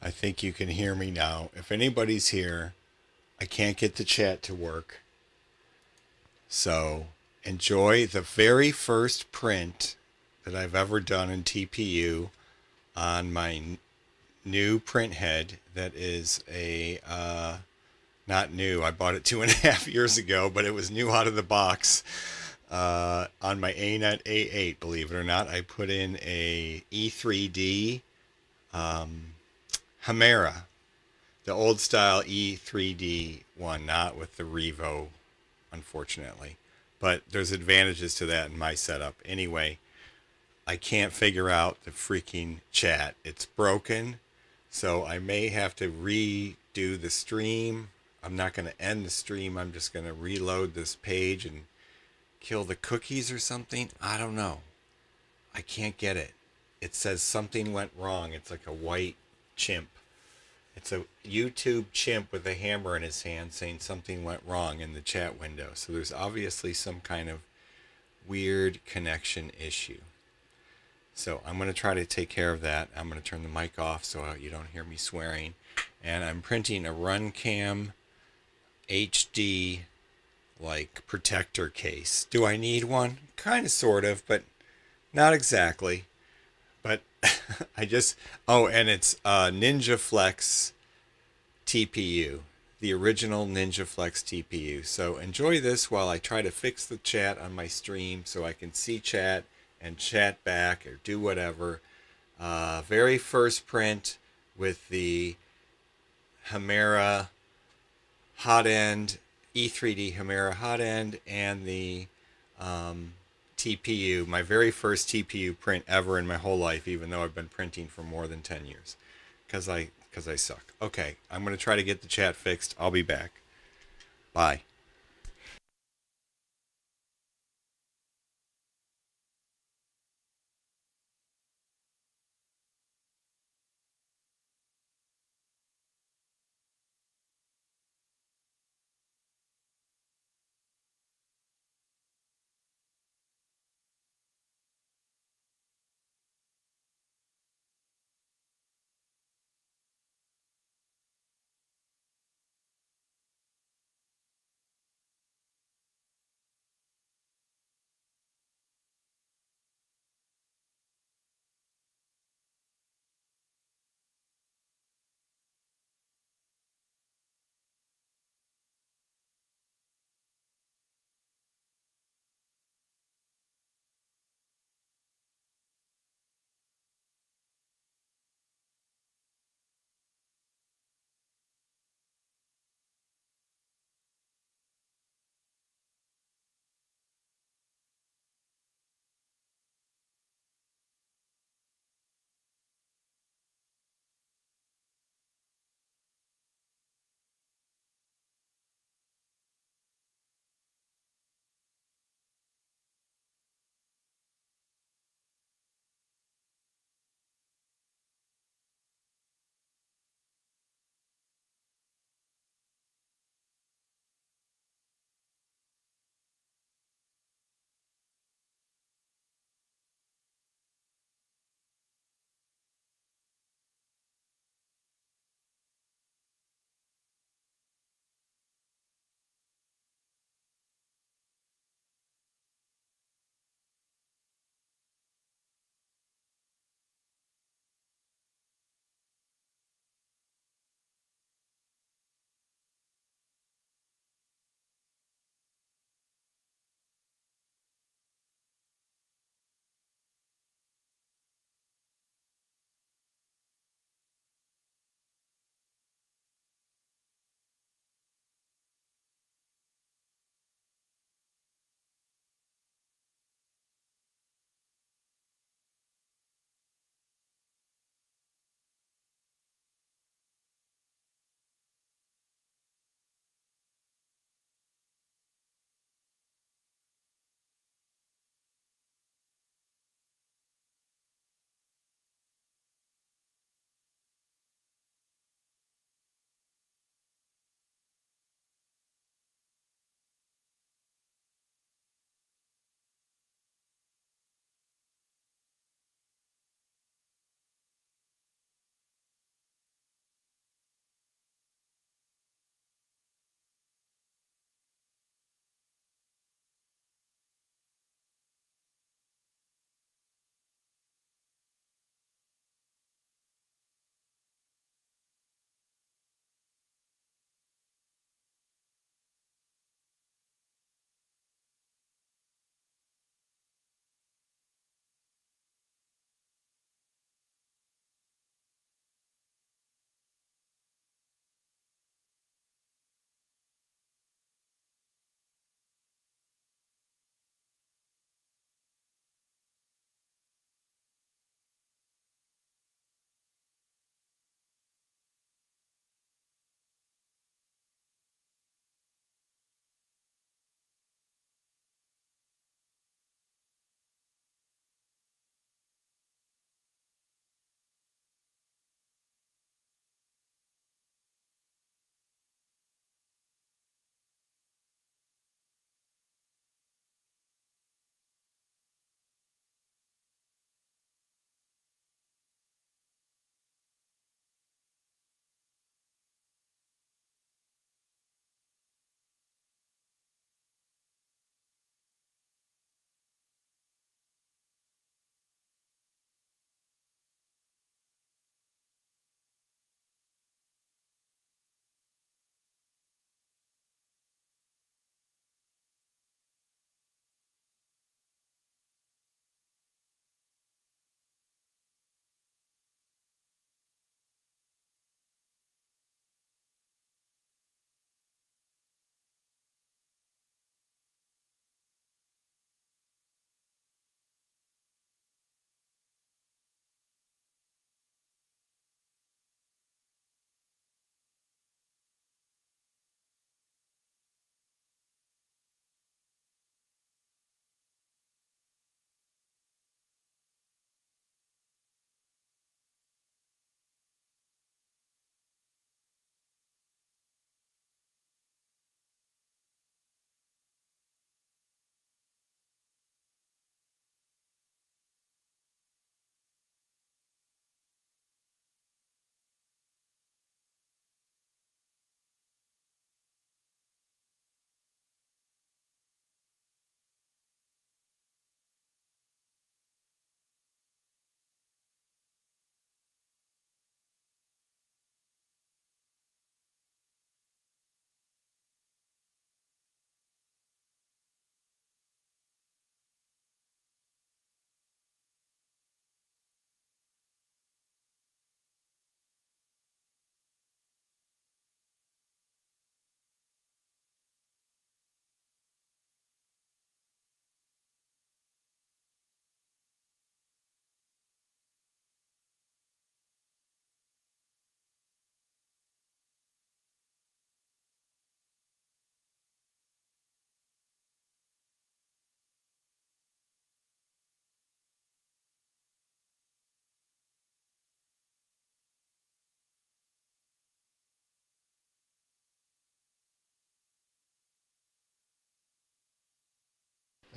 I think you can hear me now. If anybody's here, I can't get the chat to work. So enjoy the very first print that I've ever done in TPU on my new print head that is a not new. I bought it 2.5 years ago, but it was new out of the box. On my ANET A8, believe it or not, I put in a E3D Chimera, the old style E3D one, not with the Revo, unfortunately. But there's advantages to that in my setup. Anyway, I can't figure out the freaking chat. It's broken, so I may have to redo the stream. I'm not going to end the stream. I'm just going to reload this page and kill the cookies or something. I don't know. I can't get it. It says something went wrong. It's like a white chimp. It's a YouTube chimp with a hammer in his hand saying something went wrong in the chat window. So there's obviously some kind of weird connection issue. So I'm going to try to take care of that. I'm going to turn the mic off so you don't hear me swearing. And I'm printing a RunCam HD like protector case. Do I need one? Kind of, sort of, but not exactly. But I just, oh, and it's Ninja Flex TPU, the original Ninja Flex TPU. So enjoy this while I try to fix the chat on my stream so I can see chat and chat back or do whatever. Very first print with the Chimera hot end, E3D Chimera hot end, and the TPU, my very first TPU print ever in my whole life, even though I've been printing for more than 10 years. Because I suck. Okay, I'm going to try to get the chat fixed. I'll be back. Bye.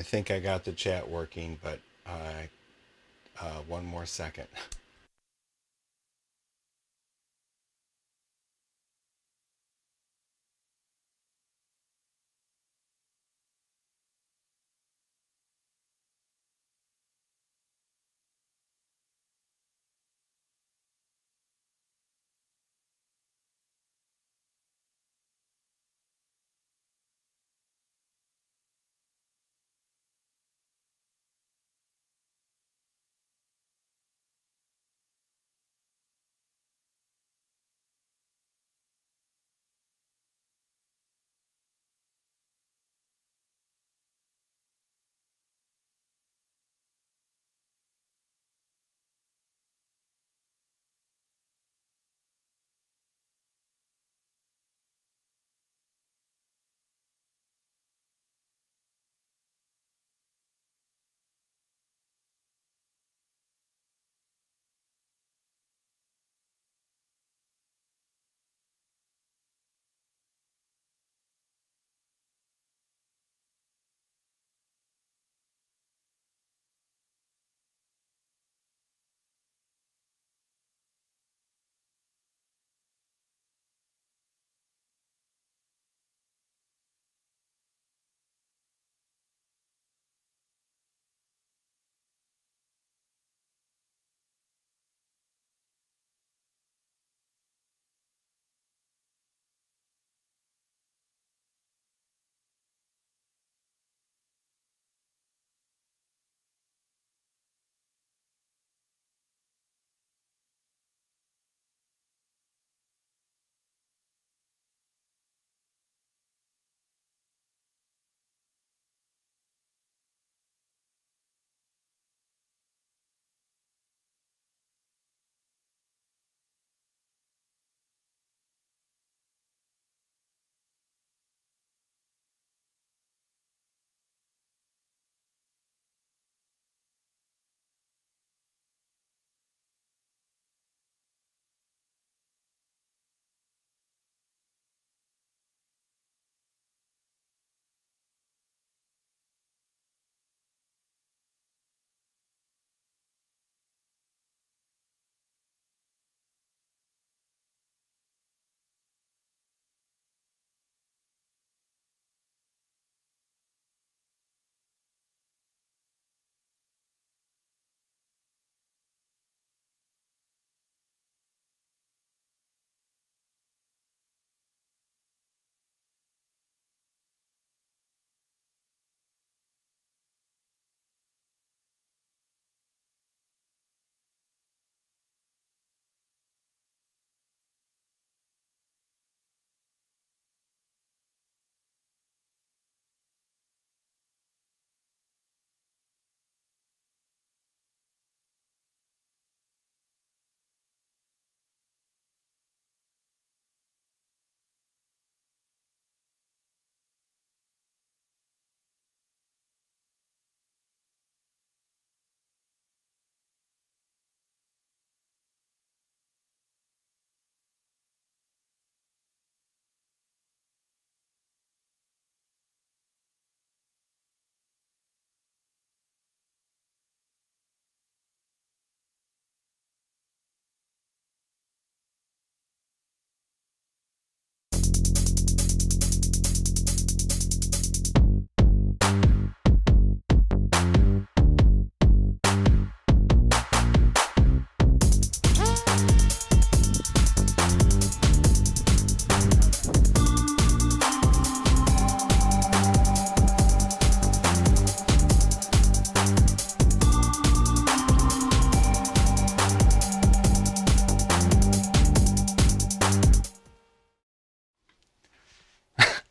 think I got the chat working, but one more second.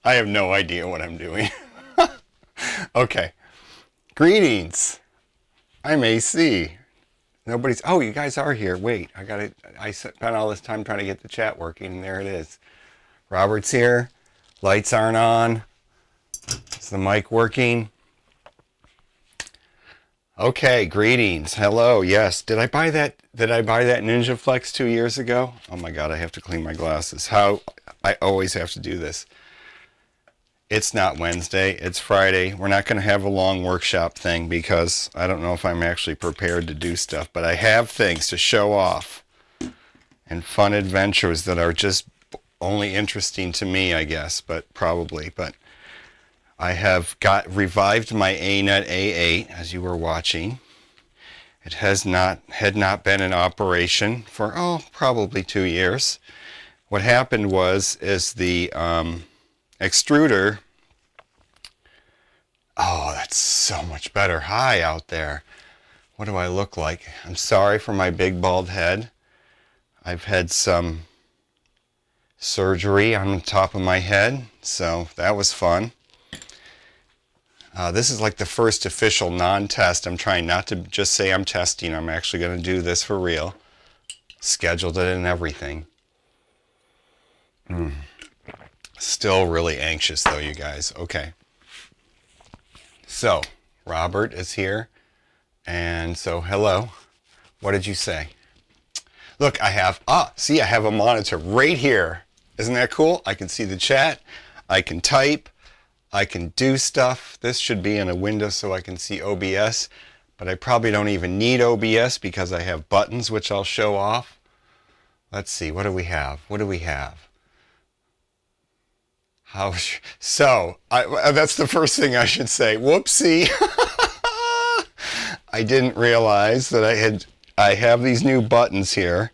I have no idea what I'm doing. Okay. Greetings. I'm AC. Nobody's. Oh, you guys are here. Wait, I spent all this time trying to get the chat working, and there it is. Robert's here. Lights aren't on. Is the mic working? Okay, greetings. Hello. Yes. Did I buy that Ninja Flex 2 years ago? Oh my god, I have to clean my glasses. I always have to do this. It's not Wednesday, it's Friday. We're not going to have a long workshop thing because I don't know if I'm actually prepared to do stuff, but I have things to show off and fun adventures that are just only interesting to me, I guess, but probably. But I have revived my ANET A8 as you were watching. It had not been in operation for probably 2 years. What happened is the extruder. Oh, that's so much better. Hi out there. What do I look like? I'm sorry for my big bald head. I've had some surgery on the top of my head, so that was fun. This is like the first official non-test. I'm trying not to just say I'm testing. I'm actually going to do this for real. Scheduled it and everything. Still really anxious though, you guys. Okay. So, Robert is here. And so, hello. What did you say? Look, I have a monitor right here. Isn't that cool? I can see the chat. I can type. I can do stuff. This should be in a window so I can see OBS. But I probably don't even need OBS because I have buttons which I'll show off. Let's see. What do we have? What do we have? That's the first thing I should say. Whoopsie. I didn't realize that I have these new buttons here,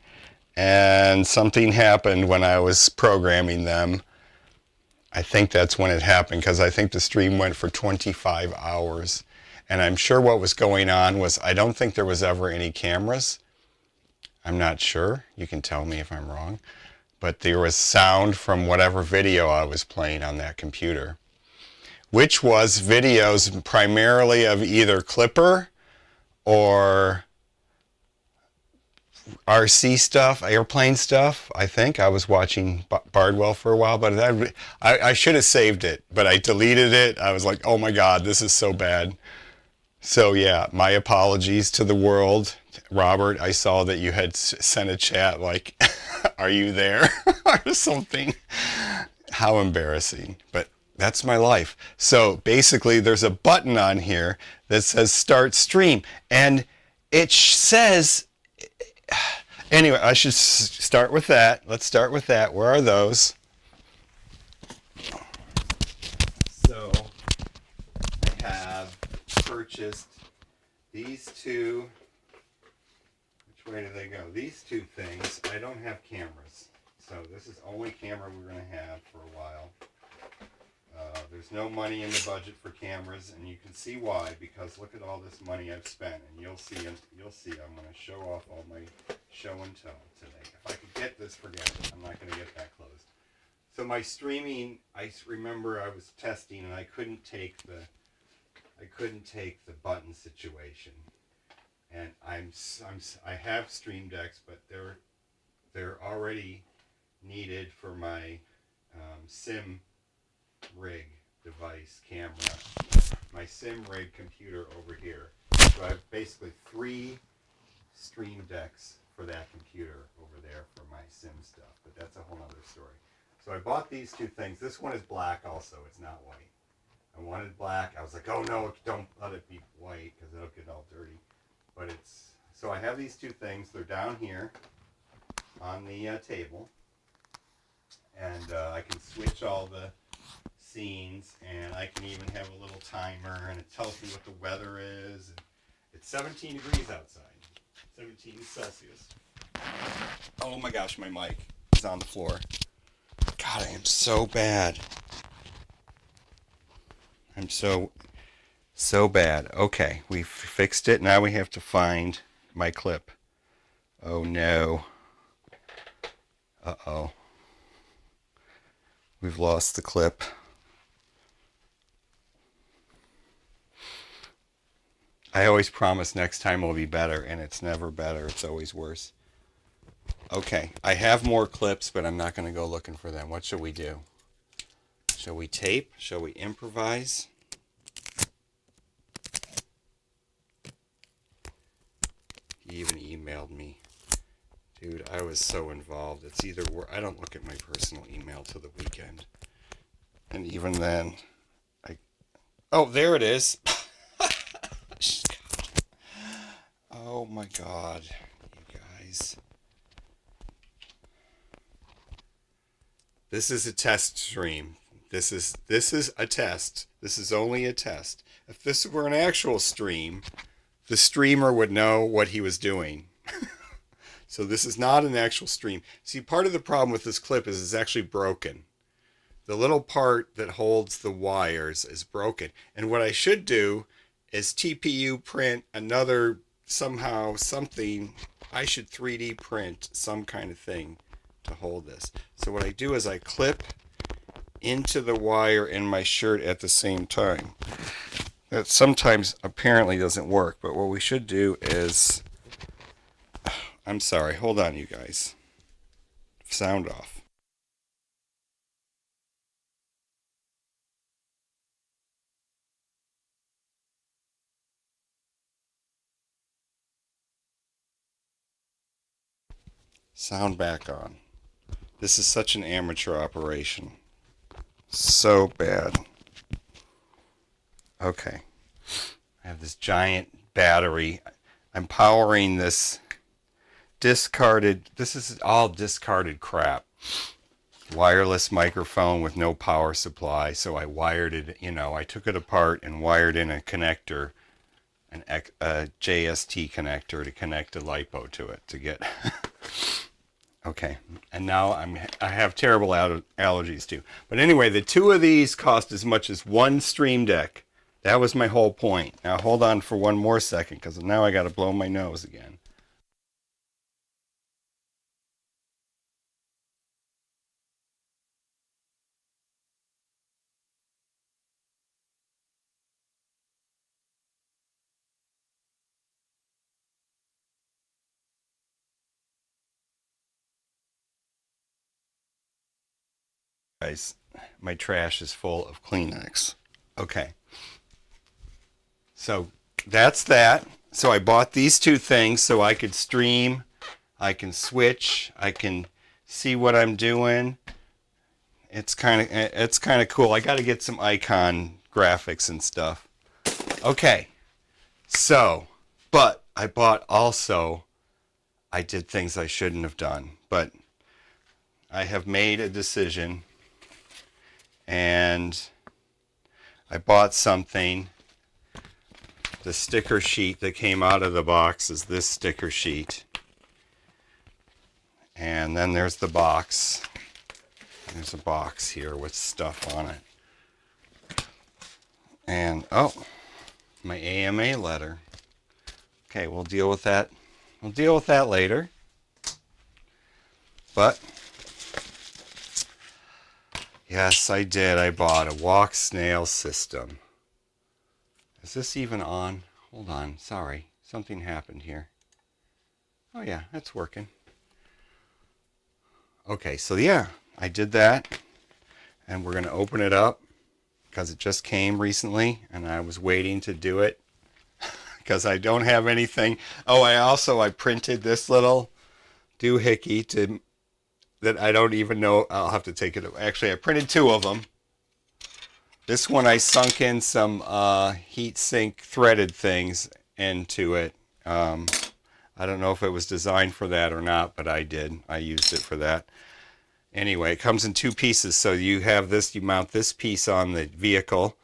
and something happened when I was programming them. I think that's when it happened, because I think the stream went for 25 hours. And I'm sure what was going on was I don't think there was ever any cameras. I'm not sure. You can tell me if I'm wrong. But there was sound from whatever video I was playing on that computer, which was videos primarily of either Clipper or RC stuff, airplane stuff. I think I was watching Bardwell for a while, but I should have saved it, but I deleted it. I was like, oh my God, this is so bad. So yeah, my apologies to the world. Robert, I saw that you had sent a chat like, are you there? Or something. How embarrassing. But that's my life. So basically there's a button on here that says start stream. And it says, anyway, I should start with that. Let's start with that. Where are those? So I have purchased these two. Which way do they go? These two things. I don't have cameras. So this is the only camera we're going to have for a while. There's no money in the budget for cameras, and you can see why, because look at all this money I've spent, and you'll see I'm going to show off all my show and tell today. If I could get this, forget it. I'm not going to get that closed. So my streaming, I remember I was testing, and I couldn't take the button situation. And I have Stream Decks, but they're already needed for my sim rig device camera, my sim rig computer over here. So I have basically 3 Stream Decks for that computer over there for my sim stuff, but that's a whole other story. So I bought these two things. This one is black also, it's not white. I wanted black. I was like, oh no, don't let it be white because it'll get all dirty. But so I have these two things. They're down here on the table, and I can switch all the scenes, and I can even have a little timer, and it tells me what the weather is. It's 17 degrees outside, 17 Celsius. Oh my gosh, my mic is on the floor. God, I am so bad. I'm so bad. Okay, we fixed it. Now we have to find my clip. Oh no. Uh-oh. We've lost the clip. I always promise next time will be better, and it's never better. It's always worse. Okay, I have more clips, but I'm not going to go looking for them. What shall we do? Shall we tape? Shall we improvise? He even emailed me. Dude, I was so involved. It's either I don't look at my personal email till the weekend. And even then, oh, there it is. Oh my God, you guys. This is a test stream. This is a test. This is only a test. If this were an actual stream, the streamer would know what he was doing. So this is not an actual stream. See, part of the problem with this clip is it's actually broken. The little part that holds the wires is broken. And what I should do is TPU print another somehow something. I should 3D print some kind of thing to hold this. So what I do is I clip into the wire in my shirt at the same time. That sometimes apparently doesn't work, but what we should do is, I'm sorry, hold on you guys. Sound off. Sound back on. This is such an amateur operation. So bad. Okay. I have this giant battery. I'm powering this discarded, this is all discarded crap. Wireless microphone with no power supply. So I wired it, I took it apart and wired in a connector, a JST connector to connect a LiPo to it to get... Okay, and now I have terrible allergies too. But anyway, the two of these cost as much as one Stream Deck. That was my whole point. Now hold on for one more second, because now I got to blow my nose again. Guys, my trash is full of Kleenex. Okay. So that's that. So I bought these two things so I could stream, I can switch, I can see what I'm doing. It's kind of cool. I got to get some icon graphics and stuff. Okay. So, but I bought also, I did things I shouldn't have done, but I have made a decision, and I bought something. The sticker sheet that came out of the box is this sticker sheet. And then there's the box. There's a box here with stuff on it. And, oh, my AMA letter. Okay, we'll deal with that. We'll deal with that later. But, yes, I did. I bought a walk snail system. Is this even on? Hold on. Sorry. Something happened here. Oh, yeah, it's working. Okay, so yeah, I did that. And we're going to open it up because it just came recently and I was waiting to do it because I don't have anything. Oh, I printed this little doohickey that I don't even know. I'll have to take it. Actually, I printed two of them. This one I sunk in some heat sink threaded things into it. I don't know if it was designed for that or not, but I did. I used it for that. Anyway, it comes in two pieces. So you have this, you mount this piece on the vehicle,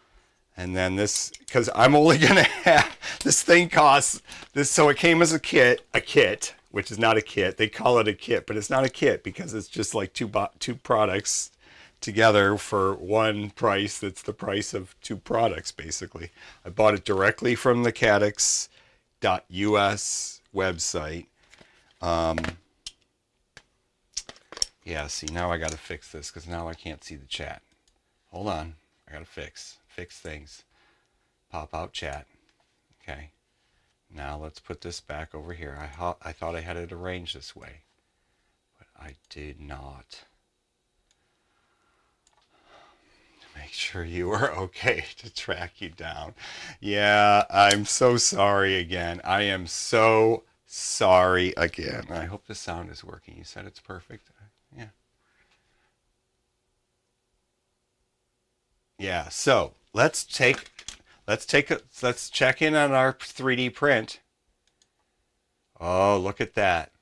and then this, because I'm only going to have, this thing costs, this, so it came as a kit, which is not a kit. They call it a kit, but it's not a kit because it's just like two products together for one price. That's the price of two products, basically. I bought it directly from the Caddx.us website. Yeah, see, now I got to fix this because now I can't see the chat. Hold on. I got to fix things. Pop out chat. Okay. Now let's put this back over here. I thought I had it arranged this way, but I did not. Make sure you are okay to track you down. Yeah, I'm so sorry again. I am so sorry again. I hope the sound is working. You said it's perfect. Yeah. Yeah, so let's check in on our 3D print. Oh, look at that.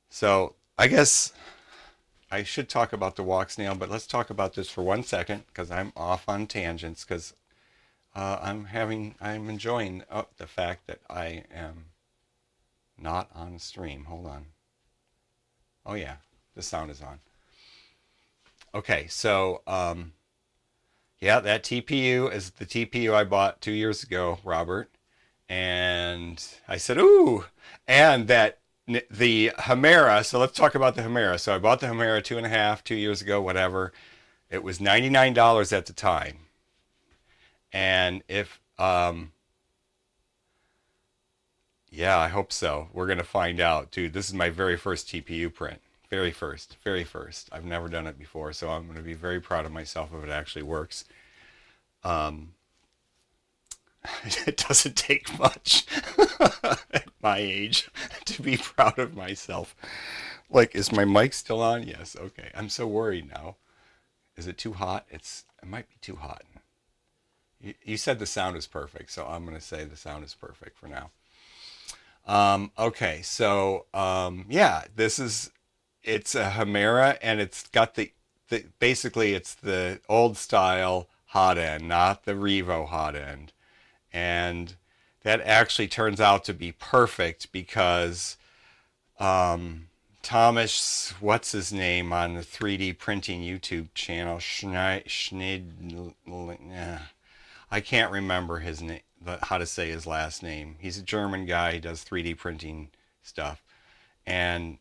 So I guess I should talk about the walk snail, but let's talk about this for 1 second because I'm off on tangents because I'm enjoying the fact that I am not on stream. Hold on. Oh yeah, the sound is on. Okay, so yeah, that TPU is the TPU I bought 2 years ago, Robert. And I said, ooh, and that the Hemera. So let's talk about the Hemera. So I bought the Hemera 2.5, 2 years ago, whatever. It was $99 at the time. And if, yeah, I hope so. We're going to find out. Dude, this is my very first TPU print. Very first, very first. I've never done it before, so I'm going to be very proud of myself if it actually works. It doesn't take much at my age to be proud of myself. Like, is my mic still on? Yes. Okay. I'm so worried now. Is it too hot? It might be too hot. You said the sound is perfect, so I'm going to say the sound is perfect for now. Okay. So, yeah, it's a Hemera, and it's got basically it's the old style hot end, not the Revo hot end. And that actually turns out to be perfect because Thomas, what's his name on the 3D printing YouTube channel, I can't remember his name, how to say his last name. He's a German guy. He does 3D printing stuff, and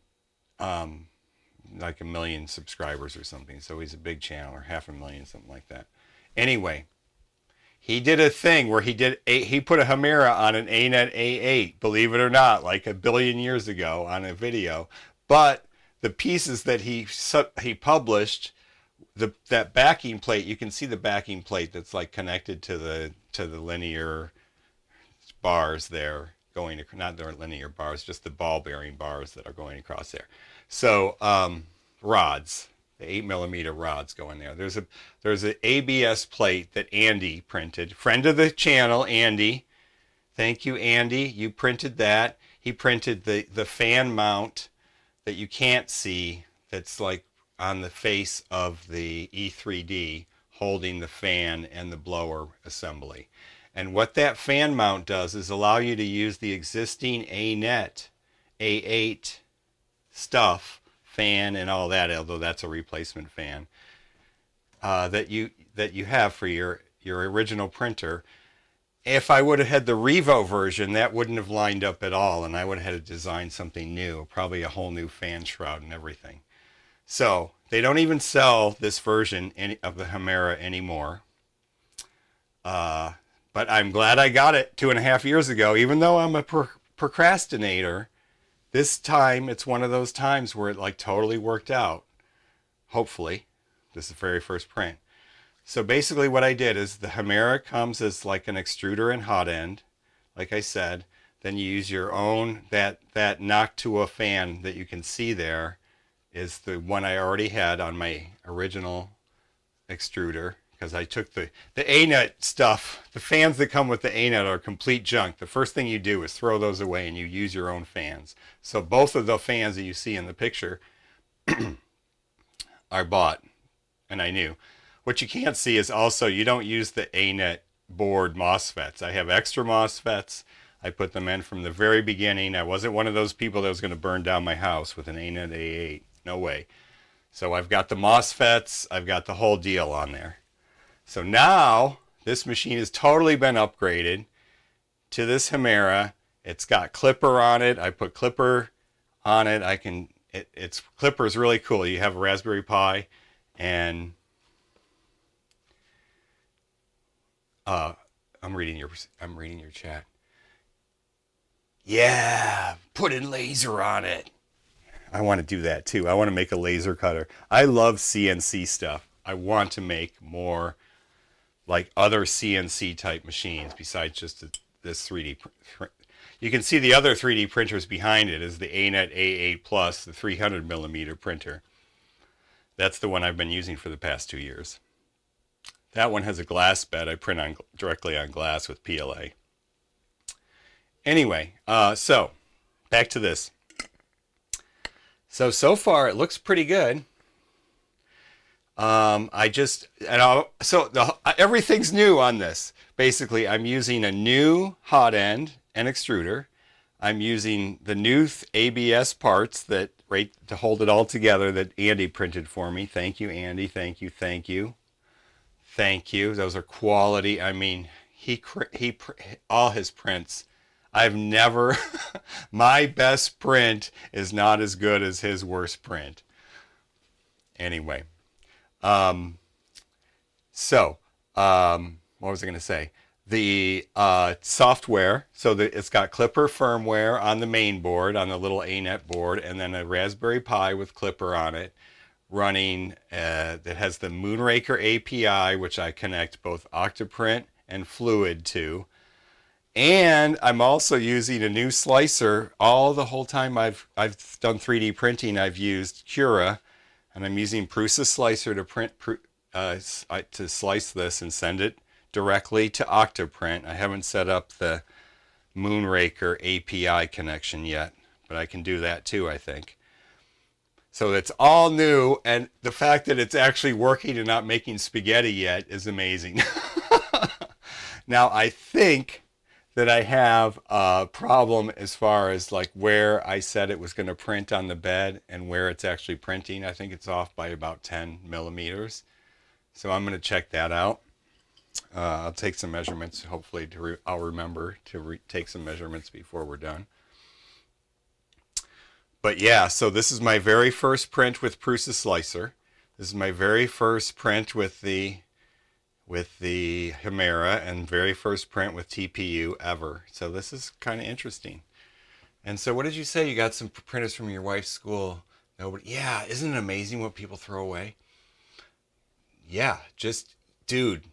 like 1 million subscribers or something. So he's a big channel, or 500,000, something like that. Anyway, he did a thing where he put a Hemera on an ANET A8, believe it or not, like 1 billion years ago on a video. But the pieces that he published, that backing plate, you can see the backing plate that's like connected to the linear bars there going, not the linear bars, just the ball bearing bars that are going across there. So rods. The 8mm rods go in there. There's an ABS plate that Andy printed. Friend of the channel, Andy. Thank you, Andy. You printed that. He printed the fan mount that you can't see, that's like on the face of the E3D, holding the fan and the blower assembly. And what that fan mount does is allow you to use the existing ANET A8 stuff, fan and all that, although that's a replacement fan, that you have for your original printer. If I would have had the Revo version, that wouldn't have lined up at all, and I would have had to design something new, probably a whole new fan shroud and everything. So they don't even sell this version of the Hemera anymore. But I'm glad I got it 2.5 years ago, even though I'm a procrastinator. This time, it's one of those times where it like totally worked out. Hopefully. This is the very first print. So basically what I did is the Hemera comes as like an extruder and hot end, like I said. Then you use your own, that Noctua fan that you can see there is the one I already had on my original extruder, because I took the ANET stuff. The fans that come with the ANET are complete junk. The first thing you do is throw those away and you use your own fans. So both of the fans that you see in the picture are bought, and I knew. What you can't see is also you don't use the ANET board MOSFETs. I have extra MOSFETs. I put them in from the very beginning. I wasn't one of those people that was going to burn down my house with an ANET A8. No way. So I've got the MOSFETs. I've got the whole deal on there. So now this machine has totally been upgraded to this Hemera. It's got Clipper on it. I put Clipper on it. Clipper is really cool. You have a Raspberry Pi, and I'm reading your chat. Yeah, putting laser on it. I want to do that too. I want to make a laser cutter. I love CNC stuff. I want to make more like other CNC type machines besides just this 3D. You can see the other 3D printers behind it is the ANET A8 Plus, the 300mm printer. That's the one I've been using for the past 2 years. That one has a glass bed. I print on directly on glass with PLA. Anyway, so back to this. So far it looks pretty good. Everything's new on this. Basically, I'm using a new hot end and extruder. I'm using the new ABS parts that to hold it all together that Andy printed for me. Thank you, Andy. Thank you. Thank you. Thank you. Those are quality. I mean, all his prints. I've never, my best print is not as good as his worst print. Anyway, what was I going to say? The software, so that it's got Clipper firmware on the main board, on the little ANET board, and then a Raspberry Pi with Clipper on it, running, that has the Moonraker API, which I connect both Octoprint and Fluid to. And I'm also using a new slicer. All the whole time I've done 3D printing, I've used Cura, and I'm using Prusa Slicer to slice this and send it directly to Octoprint. I haven't set up the Moonraker API connection yet, but I can do that too, I think. So it's all new, and the fact that it's actually working and not making spaghetti yet is amazing. Now, I think that I have a problem as far as like where I said it was going to print on the bed and where it's actually printing. I think it's off by about 10 millimeters. So I'm going to check that out. I'll take some measurements. Hopefully I'll remember to take some measurements before we're done. But yeah, so this is my very first print with Prusa Slicer. This is my very first print with the Hemera, and very first print with TPU ever. So this is kind of interesting. And so what did you say? You got some printers from your wife's school. Nobody. Yeah, isn't it amazing what people throw away? Yeah, just dude,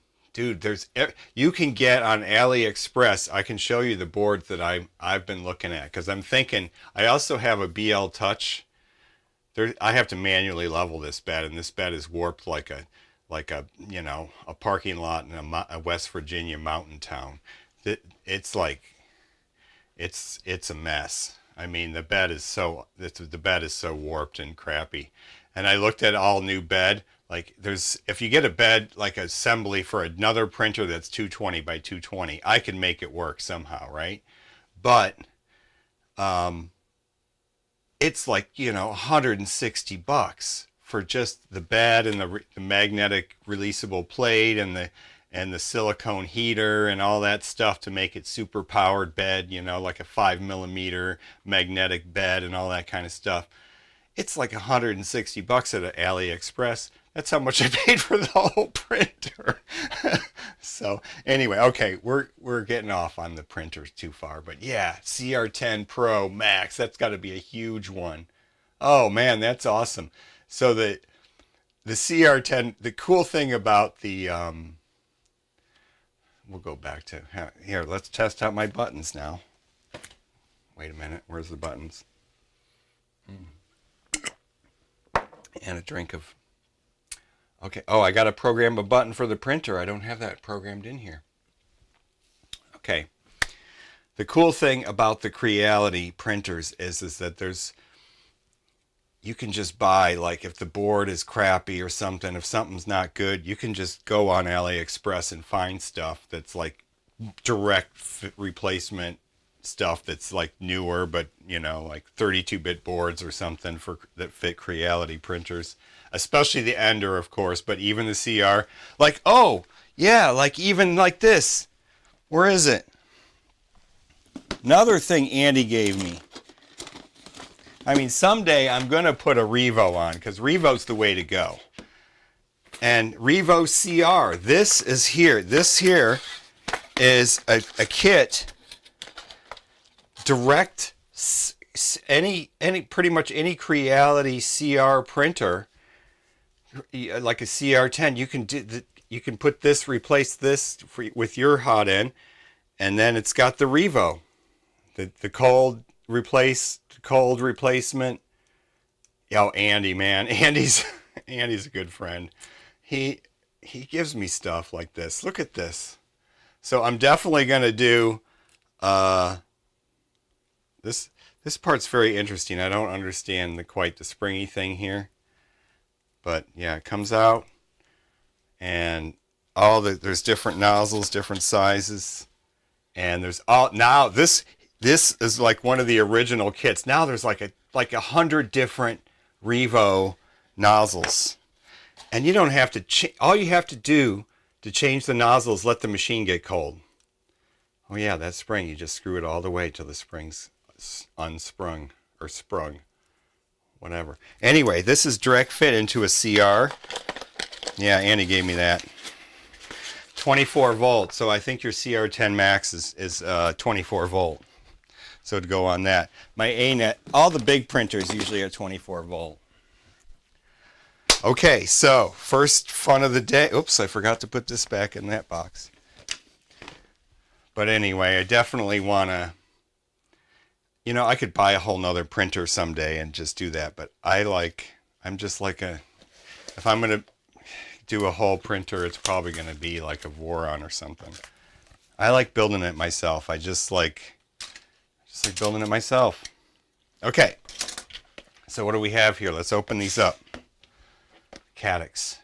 you can get on AliExpress. I can show you the boards that I've been looking at, because I'm thinking I also have a BL Touch. I have to manually level this bed, and this bed is warped like a a parking lot in a West Virginia mountain town. It's like it's a mess. I mean, the bed is so warped and crappy. And I looked at all new bed. Like, if you get a bed like assembly for another printer that's 220 by 220, I can make it work somehow, right? But it's like, $160 for just the bed and the magnetic releasable plate and the silicone heater and all that stuff to make it super powered bed, like a 5 millimeter magnetic bed and all that kind of stuff. It's like $160 at AliExpress. That's how much I paid for the whole printer. So anyway, okay, we're getting off on the printers too far, but yeah, CR10 Pro Max, that's got to be a huge one. Oh man, that's awesome. So the CR10, the cool thing about the we'll go back to here. Let's test out my buttons now. Wait a minute, where's the buttons? And a drink of. Okay. Oh, I got to program a button for the printer. I don't have that programmed in here. Okay. The cool thing about the Creality printers is that you can just buy, like, if the board is crappy or something, if something's not good, you can just go on AliExpress and find stuff that's like direct replacement stuff that's like newer, but like 32-bit boards or something that fit Creality printers, especially the Ender, of course, but even the CR, like, oh yeah, like even like this. Where is it? Another thing Andy gave me. I mean, someday I'm gonna put a Revo on, because Revo's the way to go. And Revo CR, this is here. This here is a kit. Direct pretty much any Creality CR printer, like a CR10, you can put this, replace this with your hot end, and then it's got the Revo, the cold replacement. Oh, Andy, man, Andy's a good friend. he gives me stuff like this. Look at this. So I'm definitely going to do this. This part's very interesting. I don't understand quite the springy thing here, but yeah, it comes out, and there's different nozzles, different sizes, and there's now this is like one of the original kits. Now there's like 100 different Revo nozzles, and you don't have to all you have to do to change the nozzle is let the machine get cold. Oh yeah, that spring, you just screw it all the way till the spring's unsprung or sprung, whatever. Anyway, this is direct fit into a CR. Yeah, Annie gave me that. 24 volt, so I think your CR10 Max is 24 volt. So to go on that. My ANET, all the big printers usually are 24 volt. Okay, so first fun of the day. Oops, I forgot to put this back in that box. But anyway, I definitely want to, you know, I could buy a whole nother printer someday and just do that. But I'm just like if I'm going to do a whole printer, it's probably going to be like a Voron or something. I like building it myself. I just like building it myself. Okay, so what do we have here? Let's open these up. Caddx.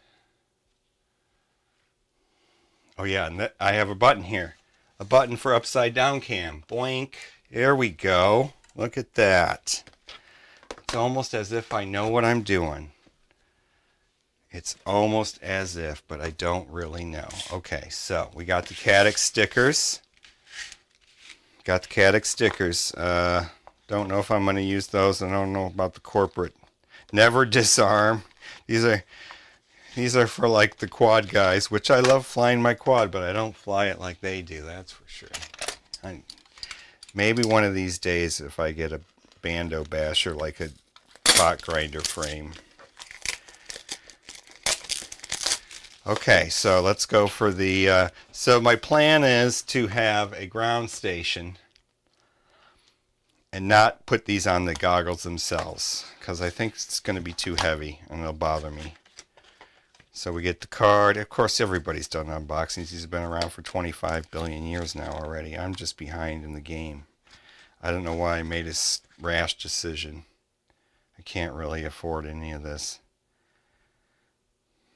Oh yeah, and I have a button here. A button for upside down cam. Boink. There we go. Look at that. It's almost as if I know what I'm doing. It's almost as if, but I don't really know. Okay, so we got the Caddx stickers. Got the Caddx stickers. Don't know if I'm going to use those. I don't know about the corporate. Never disarm. These are for like the quad guys, which I love flying my quad, but I don't fly it like they do, that's for sure. Maybe one of these days if I get a Bando basher like a bot grinder frame. Okay, so let's go for the, so my plan is to have a ground station and not put these on the goggles themselves, because I think it's going to be too heavy and it'll bother me. So we get the card. Of course, everybody's done unboxings. These have been around for 25 billion years now already. I'm just behind in the game. I don't know why I made a rash decision. I can't really afford any of this.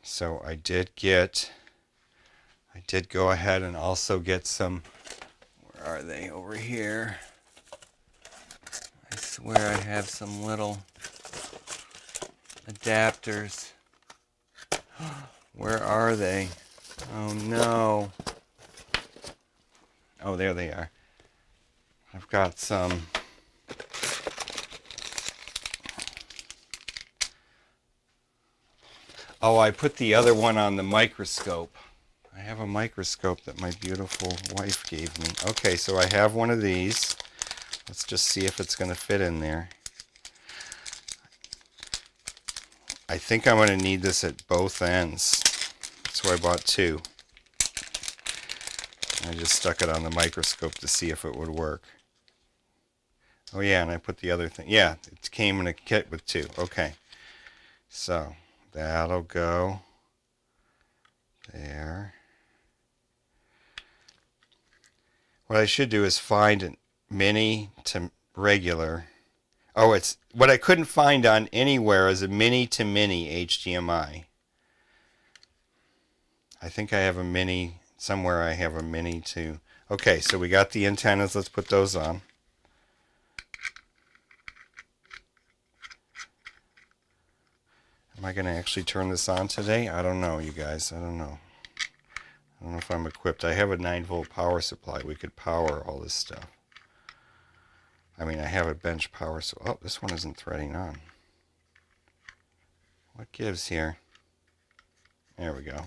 So I did go ahead and also get some, where are they? Over here. I swear I have some little adapters. Where are they? Oh no. Oh, there they are. I've got some. Oh, I put the other one on the microscope. I have a microscope that my beautiful wife gave me. Okay, so I have one of these. Let's just see if it's going to fit in there. I think I'm going to need this at both ends. That's why I bought two. I just stuck it on the microscope to see if it would work. Oh yeah, and I put the other thing. Yeah, it came in a kit with two. Okay. So that'll go there. What I should do is find a mini to regular. Oh, it's what I couldn't find on anywhere is a mini to mini HDMI. I think I have a mini somewhere. I have a mini to. Okay, so we got the antennas. Let's put those on. Am I going to actually turn this on today? I don't know, you guys. I don't know. I don't know if I'm equipped. I have a 9-volt power supply. We could power all this stuff. I mean, I have a bench power, so oh, this one isn't threading on. What gives here? There we go.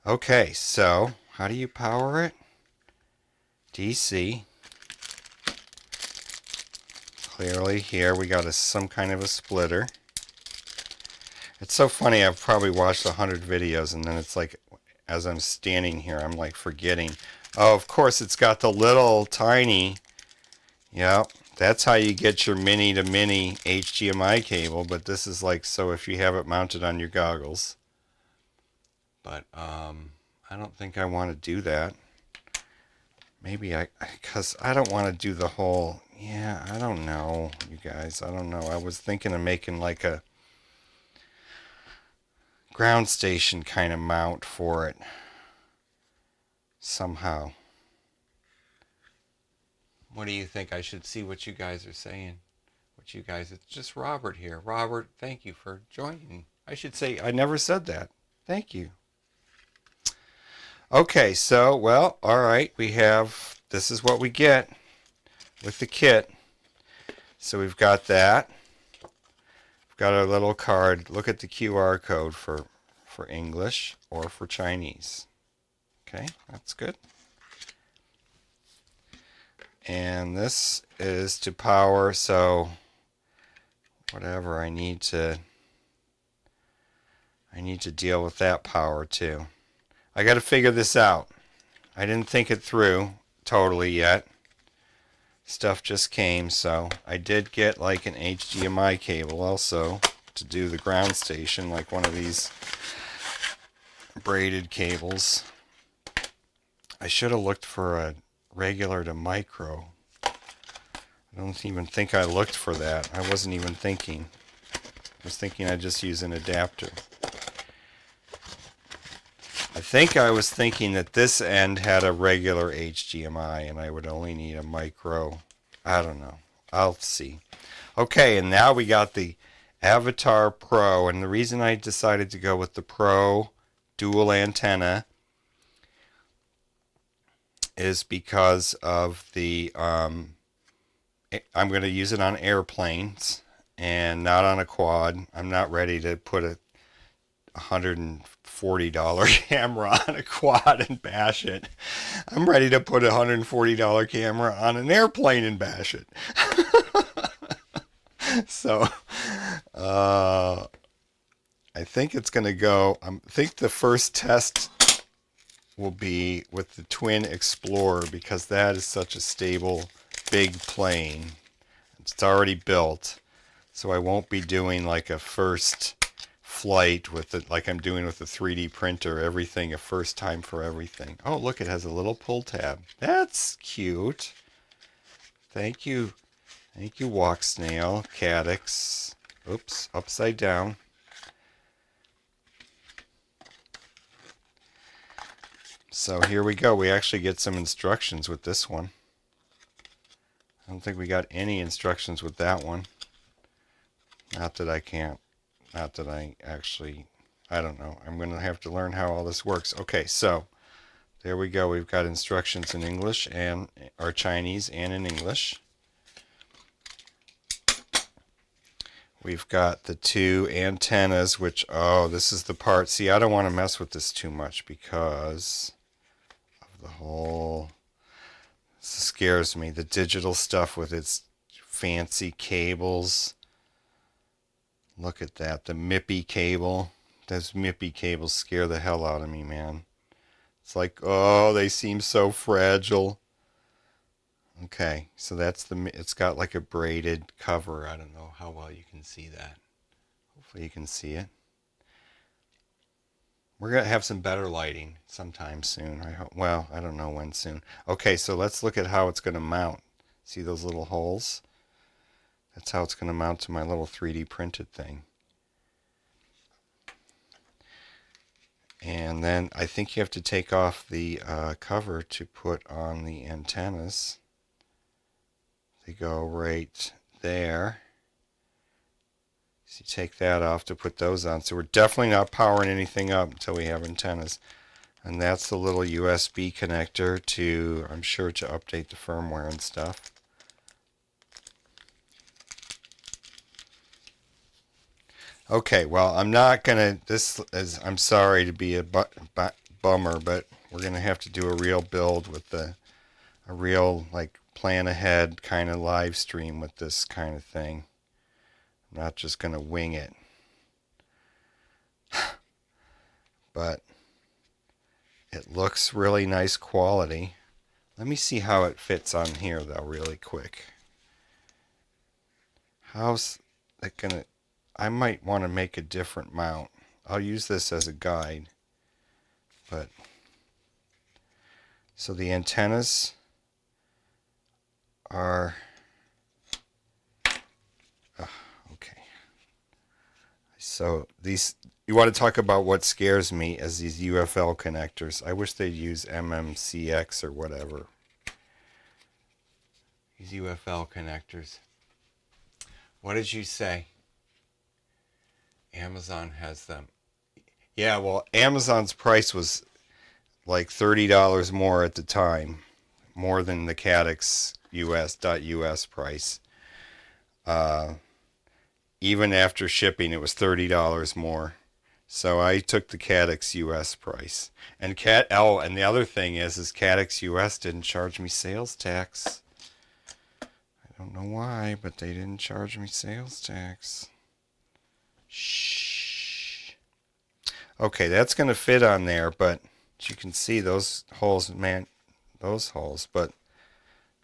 Okay, so how do you power it? DC. Clearly here we got some kind of a splitter. It's so funny, I've probably watched 100 videos and then it's like, as I'm standing here, I'm like forgetting. Oh, of course, it's got the little tiny, yep, That's how you get your mini to mini HDMI cable, but this is like so if you have it mounted on your goggles. But I don't think I want to do that. Maybe because I don't want to do the whole, yeah, I don't know, you guys, I don't know. I was thinking of making like a ground station kind of mount for it somehow. What do you think? I should see what you guys are saying. What you guys, it's just Robert here. Robert, thank you for joining. I should say, I never said that. Thank you. Okay, so, well, all right, we have, this is what we get with the kit. So we've got that. We've got our little card. Look at the QR code for English or for Chinese. Okay, that's good. And this is to power, so whatever I need to deal with that power too. I got to figure this out. I didn't think it through totally yet. Stuff just came, so I did get like an HDMI cable also to do the ground station, like one of these braided cables. I should have looked for a regular to micro. I don't even think I looked for that. I wasn't even thinking. I was thinking I'd just use an adapter. I think I was thinking that this end had a regular HDMI and I would only need a micro. I don't know. I'll see. Okay, and now we got the Avatar Pro, and the reason I decided to go with the Pro dual antenna is because of the I'm going to use it on airplanes and not on a quad. I'm not ready to put a $140 camera on a quad and bash it. I'm ready to put a $140 camera on an airplane and bash it. So I think it's going to go, I think the first test will be with the Twin Explorer because that is such a stable big plane. It's already built, so I won't be doing like a first flight with it like I'm doing with the 3D printer, everything a first time for everything. Oh, look, it has a little pull tab. That's cute. Thank you. Thank you, Walk Snail, Caddix. Oops, upside down. So here we go. We actually get some instructions with this one. I don't think we got any instructions with that one. Not that I can't. Not that I actually, I don't know. I'm going to have to learn how all this works. Okay, so there we go. We've got instructions in English and or Chinese and in English. We've got the two antennas, which, oh, this is the part. See, I don't want to mess with this too much because of the whole, this scares me. The digital stuff with its fancy cables. Look at that, the MIPI cable. Those MIPI cables scare the hell out of me, man. It's like, oh, they seem so fragile. Okay, so that's it's got like a braided cover. I don't know how well you can see that. Hopefully you can see it. We're going to have some better lighting sometime soon. I hope. Well, I don't know when soon. Okay, so let's look at how it's going to mount. See those little holes? That's how it's going to mount to my little 3D printed thing. And then I think you have to take off the cover to put on the antennas. They go right there. So you take that off to put those on. So we're definitely not powering anything up until we have antennas. And that's the little USB connector to, I'm sure, to update the firmware and stuff. Okay, well, I'm not going to, I'm sorry to be a bummer, but we're going to have to do a real build with a real, like, plan ahead kind of live stream with this kind of thing. I'm not just going to wing it. But it looks really nice quality. Let me see how it fits on here, though, really quick. How's that gonna... I might want to make a different mount. I'll use this as a guide. But so the antennas are okay. So these, you want to talk about what scares me as these UFL connectors. I wish they'd use MMCX or whatever. These UFL connectors. What did you say? Amazon has them. Yeah, well, Amazon's price was like $30 more at the time, more than the Caddx US price. Even after shipping, it was $30 more. So I took the Caddx US price. And and the other thing is Caddx US didn't charge me sales tax. I don't know why, but they didn't charge me sales tax. Shh. Okay, that's going to fit on there, but as you can see, those holes, man, those holes, but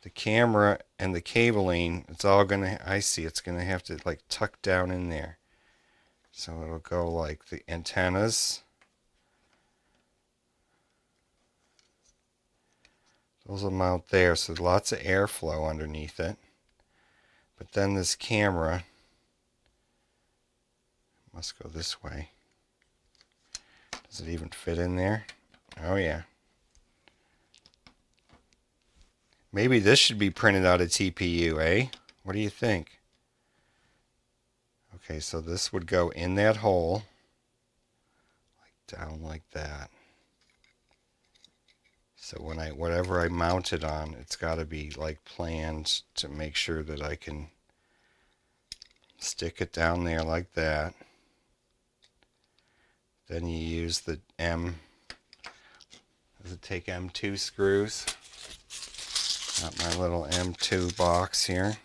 the camera and the cabling, it's all going to, I see, it's going to have to like tuck down in there. So it'll go like the antennas. Those will mount there, so lots of airflow underneath it. But then this camera must go this way. Does it even fit in there? Oh yeah. Maybe this should be printed out of TPU, eh? What do you think? Okay, so this would go in that hole, like down like that. So when whatever I mount it on, it's got to be like planned to make sure that I can stick it down there like that. Then you use the does it take M2 screws? Got my little M2 box here.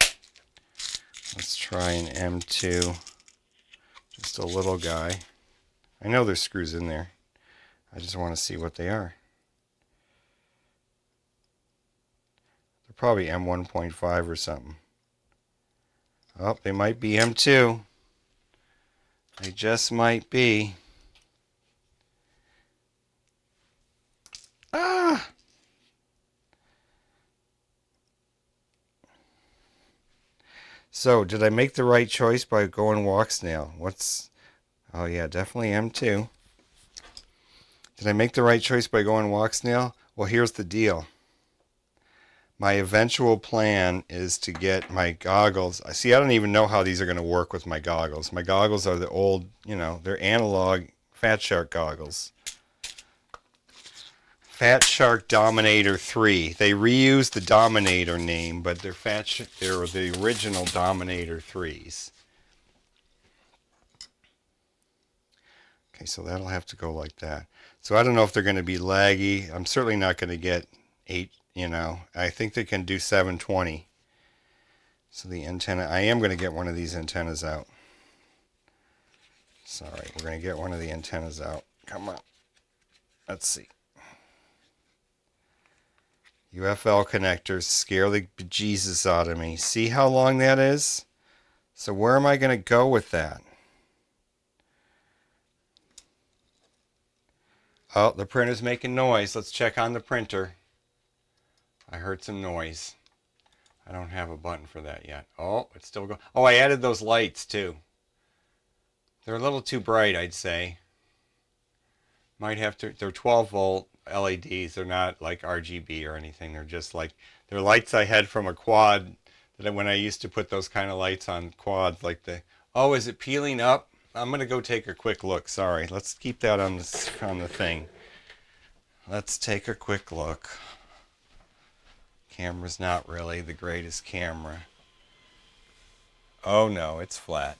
Let's try an M2, just a little guy. I know there's screws in there. I just want to see what they are. They're probably M1.5 or something. Oh, they might be M2. They just might be. Ah! So, did I make the right choice by going walk snail? Oh yeah, definitely M2. Did I make the right choice by going walk snail? Well, here's the deal. My eventual plan is to get my goggles. See, I don't even know how these are going to work with my goggles. My goggles are the old, they're analog Fat Shark goggles. Fat Shark Dominator 3. They reused the Dominator name, but they're the original Dominator 3s. Okay, so that'll have to go like that. So I don't know if they're going to be laggy. I'm certainly not going to get 8, I think they can do 720. So the antenna, I am going to get one of these antennas out. Sorry, we're going to get one of the antennas out. Come on. Let's see. UFL connectors scare the bejesus out of me. See how long that is? So where am I going to go with that? Oh, the printer's making noise. Let's check on the printer. I heard some noise. I don't have a button for that yet. Oh, it's still going. Oh, I added those lights too. They're a little too bright, I'd say. Might have to, they're 12 volt LEDs. They're not like RGB or anything. They're just like, they're lights I had from a quad that when I used to put those kind of lights on quads, like oh, is it peeling up? I'm going to go take a quick look. Sorry. Let's keep that on the thing. Let's take a quick look. Camera's not really the greatest camera. Oh no, it's flat.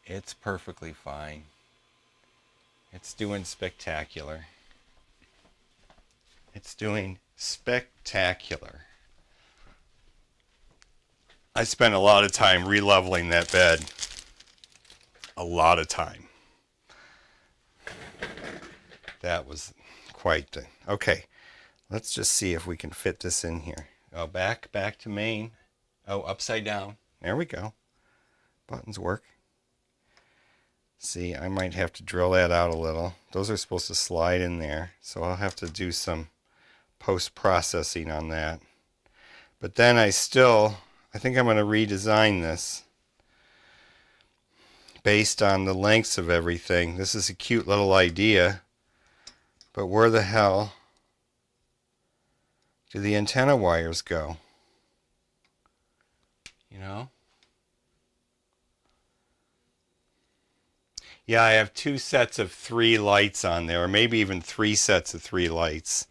It's perfectly fine. It's doing spectacular. It's doing spectacular. I spent a lot of time re-leveling that bed. A lot of time. That was quite the... Okay, let's just see if we can fit this in here. Oh, back to main. Oh, upside down. There we go. Buttons work. See, I might have to drill that out a little. Those are supposed to slide in there, so I'll have to do some post-processing on that. But then I think I'm going to redesign this based on the lengths of everything. This is a cute little idea, but where the hell do the antenna wires go? You know? Yeah, I have 2 sets of 3 lights on there, or maybe even 3 sets of 3 lights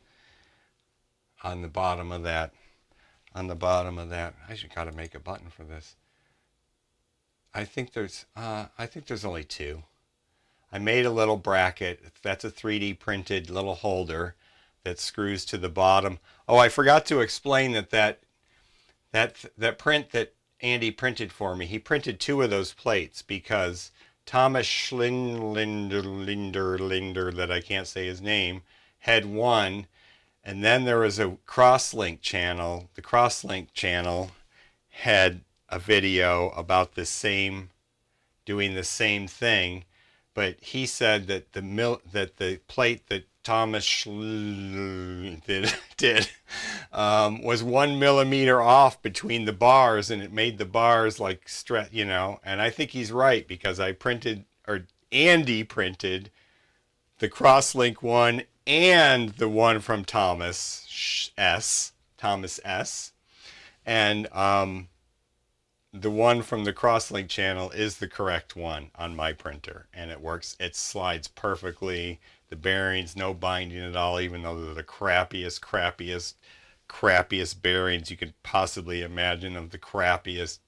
on the bottom of that. On the bottom of that. I should gotta make a button for this. I think there's only 2. I made a little bracket. That's a 3D printed little holder that screws to the bottom. Oh, I forgot to explain that print that Andy printed for me. He printed 2 of those plates because Thomas Linder, that I can't say his name, had one, and then there was a crosslink channel. The crosslink channel had a video about doing the same thing, but he said that the plate that Thomas did was 1 millimeter off between the bars, and it made the bars like stretch, you know. And I think he's right, because Andy printed the crosslink one and the one from Thomas S. And the one from the crosslink channel is the correct one on my printer, and it works. It slides perfectly. The bearings, no binding at all, even though they're the crappiest bearings you could possibly imagine, of the crappiest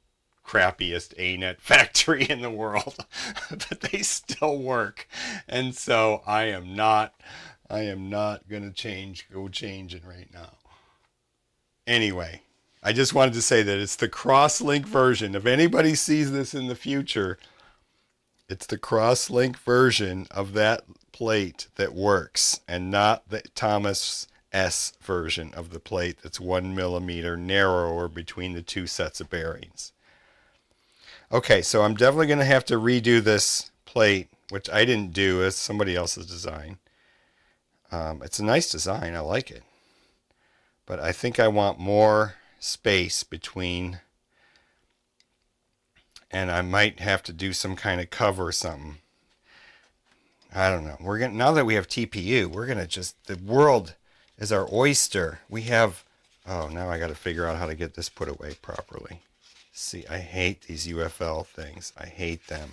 A-net factory in the world. But they still work. And so I am not gonna go change it right now. Anyway, I just wanted to say that it's the crosslink version. If anybody sees this in the future, it's the crosslink version of that plate that works, and not the Thomas S version of the plate that's 1 millimeter narrower between the 2 sets of bearings. Okay, so I'm definitely going to have to redo this plate, which I didn't do. It's somebody else's design. It's a nice design. I like it. But I think I want more space between, and I might have to do some kind of cover or something. I don't know. Now that we have TPU, we're gonna the world is our oyster. We have, now I got to figure out how to get this put away properly. See, I hate these UFL things. I hate them.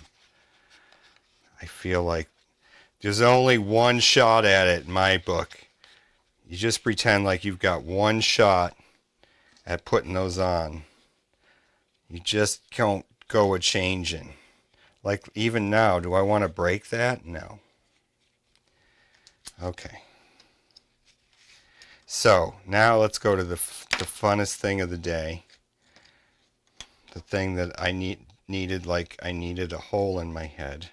I feel like there's only one shot at it in my book. You just pretend like you've got one shot at putting those on. You just don't go a changing. Like even now, do I want to break that? No. Okay. So now let's go to the funnest thing of the day. The thing that I needed, like I needed a hole in my head.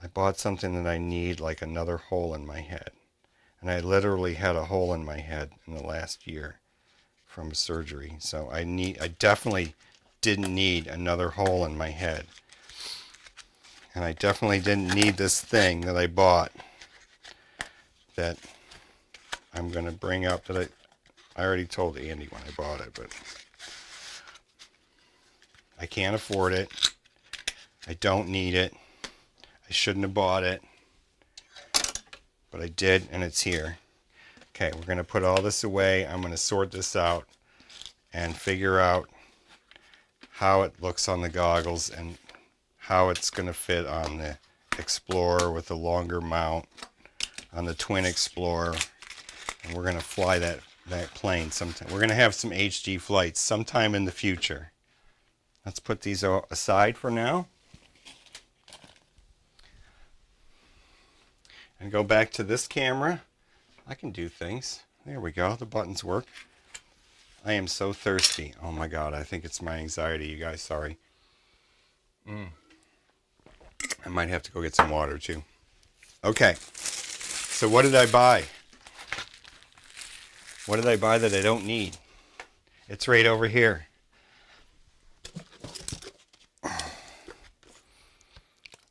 I bought something that I need like another hole in my head. And I literally had a hole in my head in the last year from a surgery. So I definitely didn't need another hole in my head. And I definitely didn't need this thing that I bought that I'm going to bring up, that I already told Andy when I bought it, but I can't afford it. I don't need it. I shouldn't have bought it, but I did, and it's here. Okay, we're going to put all this away. I'm going to sort this out and figure out how it looks on the goggles and how it's going to fit on the Explorer with a longer mount, on the Twin Explorer. And we're going to fly that plane sometime. We're going to have some HD flights sometime in the future. Let's put these aside for now. And go back to this camera. I can do things. There we go. The buttons work. I am so thirsty. Oh my God. I think it's my anxiety, you guys. Sorry. I might have to go get some water too. Okay. So what did I buy? What did I buy that I don't need? It's right over here.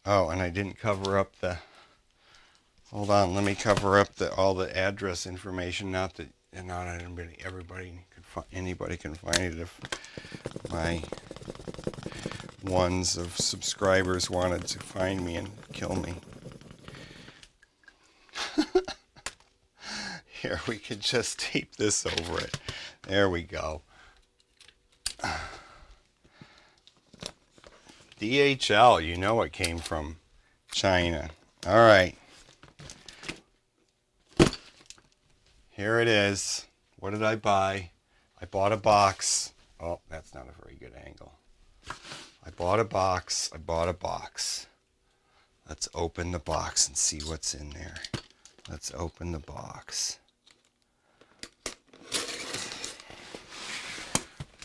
Oh, and I didn't cover up the, hold on, let me cover up all the address information. Not that anybody can find it if my ones of subscribers wanted to find me and kill me. Here, we could just tape this over it. There we go. DHL, you know it came from China. All right. Here it is. What did I buy? I bought a box. Oh, that's not a very good angle. I bought a box. Let's open the box and see what's in there. Let's open the box.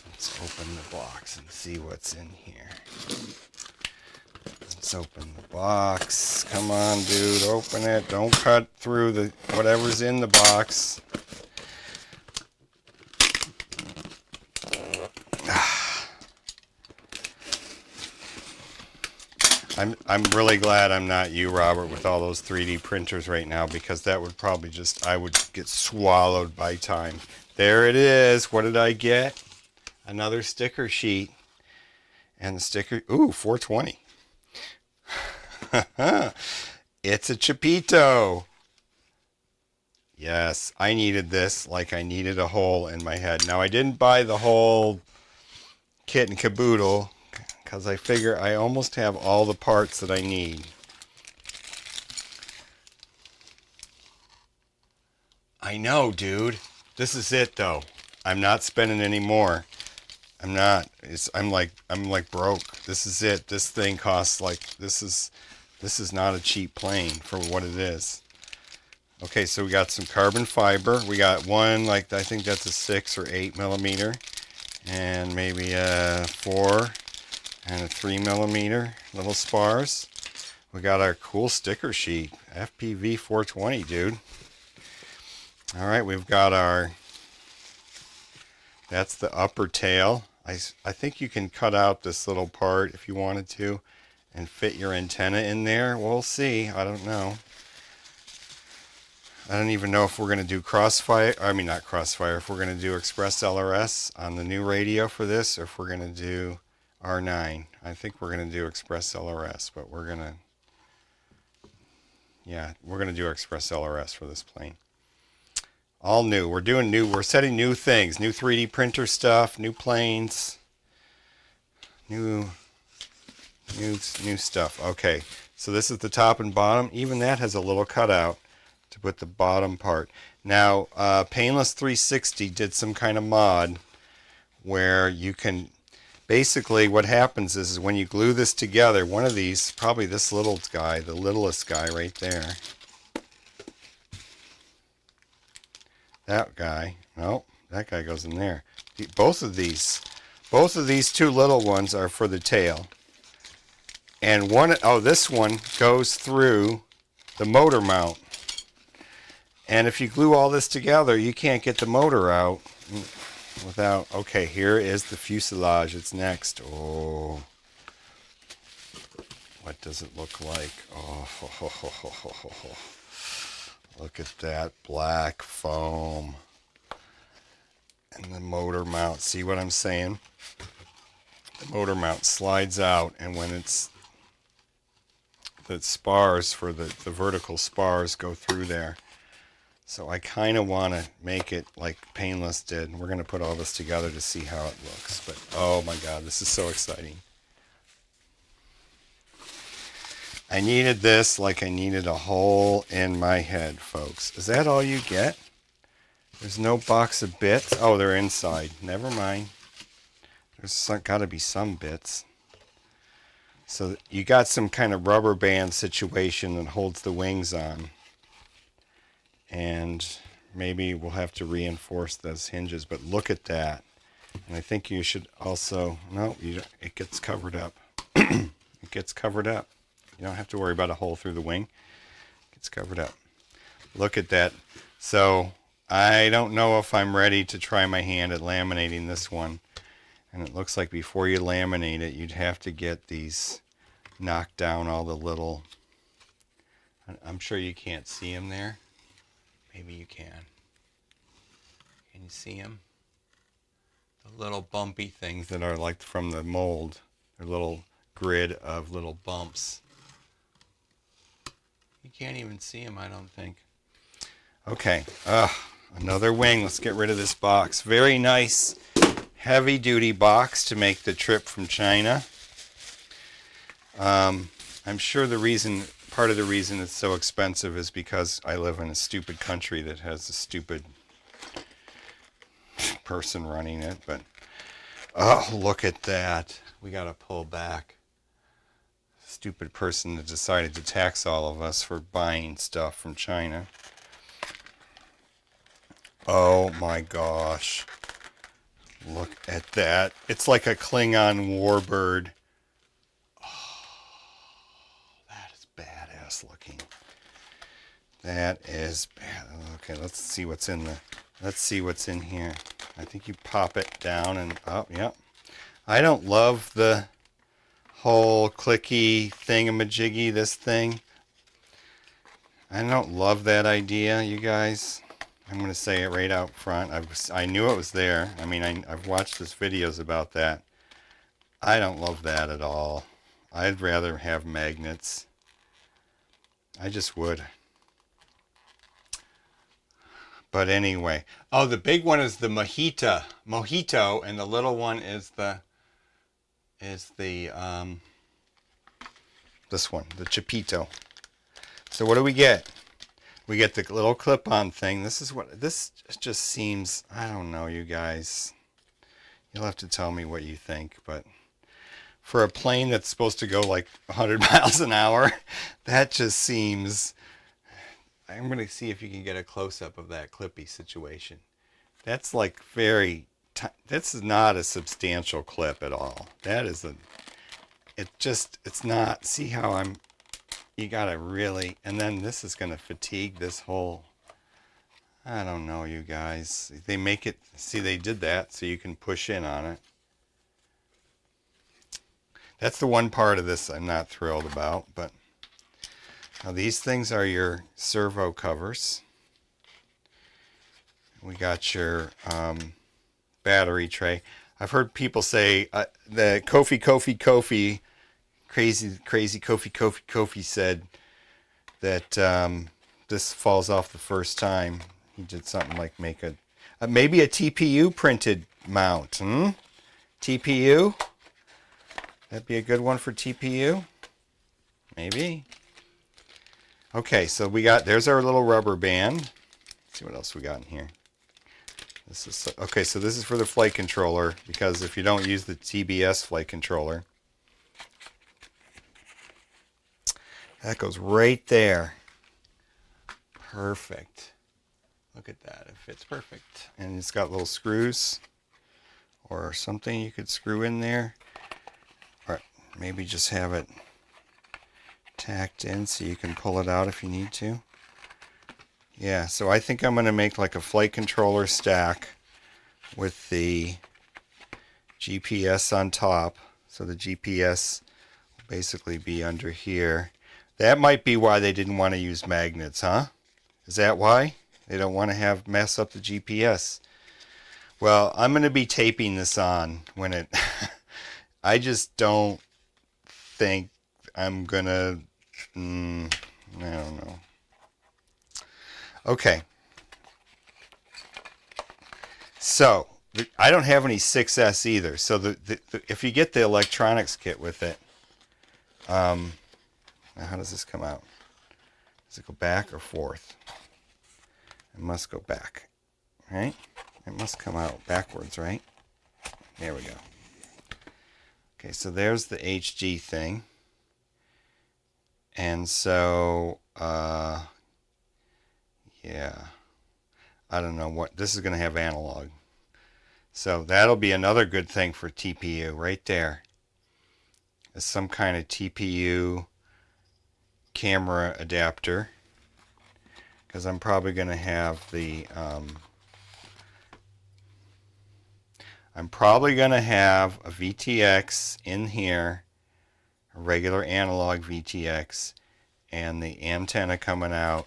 Let's open the box and see what's in here. Let's open the box. Come on, dude, open it. Don't cut through the whatever's in the box. I'm really glad I'm not you, Robert, with all those 3D printers right now, because that would probably I would get swallowed by time. There it is. What did I get? Another sticker sheet. And the sticker, ooh, 420. It's a Chipito. Yes, I needed this like I needed a hole in my head. Now, I didn't buy the whole kit and caboodle, because I figure I almost have all the parts that I need. I know, dude. This is it, though. I'm not spending any more. I'm not. I'm like broke. This is it. This thing costs like, this is not a cheap plane for what it is. Okay, so we got some carbon fiber. We got one, like, I think that's a 6 or 8 millimeter, and maybe a 4 and a 3 millimeter little spars. We got our cool sticker sheet, FPV 420, dude. All right, we've got our, that's the upper tail. I think you can cut out this little part if you wanted to and fit your antenna in there. We'll see. I don't know. I don't even know if we're going to do crossfire. I mean, not crossfire. If we're going to do express LRS on the new radio for this, or if we're going to do R9. I think we're going to do express LRS, but we're going to, yeah, we're going to do express LRS for this plane. All new. We're setting new things, new 3D printer stuff, new planes, new stuff. Okay, so this is the top and bottom. Even that has a little cutout to put the bottom part. Now, Painless 360 did some kind of mod where you can, basically what happens is when you glue this together, one of these, probably this little guy, the littlest guy right there, that guy, no, that guy goes in there. Both of these two little ones are for the tail. And this one goes through the motor mount. And if you glue all this together, you can't get the motor out without, okay, here is the fuselage. It's next. Oh, what does it look like? Oh, look at that black foam. And the motor mount, see what I'm saying? The motor mount slides out, and when it's, the spars for the vertical spars go through there. So I kind of want to make it like Painless did. We're going to put all this together to see how it looks. But oh my God, this is so exciting. I needed this like I needed a hole in my head, folks. Is that all you get? There's no box of bits? Oh, they're inside. Never mind. There's got to be some bits. So you got some kind of rubber band situation that holds the wings on. And maybe we'll have to reinforce those hinges, but look at that. And I think you should also, no, it gets covered up. It gets covered up. You don't have to worry about a hole through the wing. It gets covered up. Look at that. So I don't know if I'm ready to try my hand at laminating this one. And it looks like before you laminate it, you'd have to get these knock down all the little, I'm sure you can't see them there. Maybe you can. Can you see them? The little bumpy things that are like from the mold. They're little grid of little bumps. You can't even see them, I don't think. Okay, another wing. Let's get rid of this box. Very nice, heavy-duty box to make the trip from China. I'm sure part of the reason it's so expensive is because I live in a stupid country that has a stupid person running it. But oh, look at that. We got to pull back. Stupid person that decided to tax all of us for buying stuff from China. Oh my gosh. Look at that. It's like a Klingon warbird. That is badass looking. That is bad. Okay, let's see what's in here. I think you pop it down and up. Yep. I don't love the whole clicky thingamajiggy, this thing. I don't love that idea, you guys. I'm going to say it right out front. I knew it was there. I mean, I've watched his videos about that. I don't love that at all. I'd rather have magnets. I just would. But anyway. Oh, the big one is the mojito, and the little one is this one, the chipito. So what do we get? We get the little clip-on thing. This just seems, I don't know, you guys. You'll have to tell me what you think, but for a plane that's supposed to go like 100 miles an hour, that just seems, I'm going to see if you can get a close-up of that clippy situation. That's like this is not a substantial clip at all. That is it's not, see how you gotta really, and then this is gonna fatigue this whole, I don't know, you guys. They make it, see, they did that so you can push in on it. That's the one part of this I'm not thrilled about, but now these things are your servo covers. We got your battery tray. I've heard people say the Kofi crazy Kofi said that this falls off the first time. He did something like make maybe a TPU printed mount. TPU? That'd be a good one for TPU? Maybe. Okay, so there's our little rubber band. Let's see what else we got in here. Okay, so this is for the flight controller, because if you don't use the TBS flight controller, that goes right there. Perfect. Look at that. It fits perfect. And it's got little screws or something you could screw in there. Or maybe just have it tacked in so you can pull it out if you need to. Yeah, so I think I'm going to make like a flight controller stack with the GPS on top. So the GPS will basically be under here. That might be why they didn't want to use magnets, huh? Is that why? They don't want to mess up the GPS. Well, I'm going to be taping this on when it... I just don't think I'm going to... I don't know. Okay. So, I don't have any 6S either. So, if you get the electronics kit with it... now, how does this come out? Does it go back or forth? It must go back, right? It must come out backwards, right? There we go. Okay, so there's the HG thing. And so, yeah, I don't know what, this is going to have analog. So that'll be another good thing for TPU right there. It's some kind of TPU camera adapter, because I'm probably going to have the I'm probably going to have a VTX in here a regular analog VTX, and the antenna coming out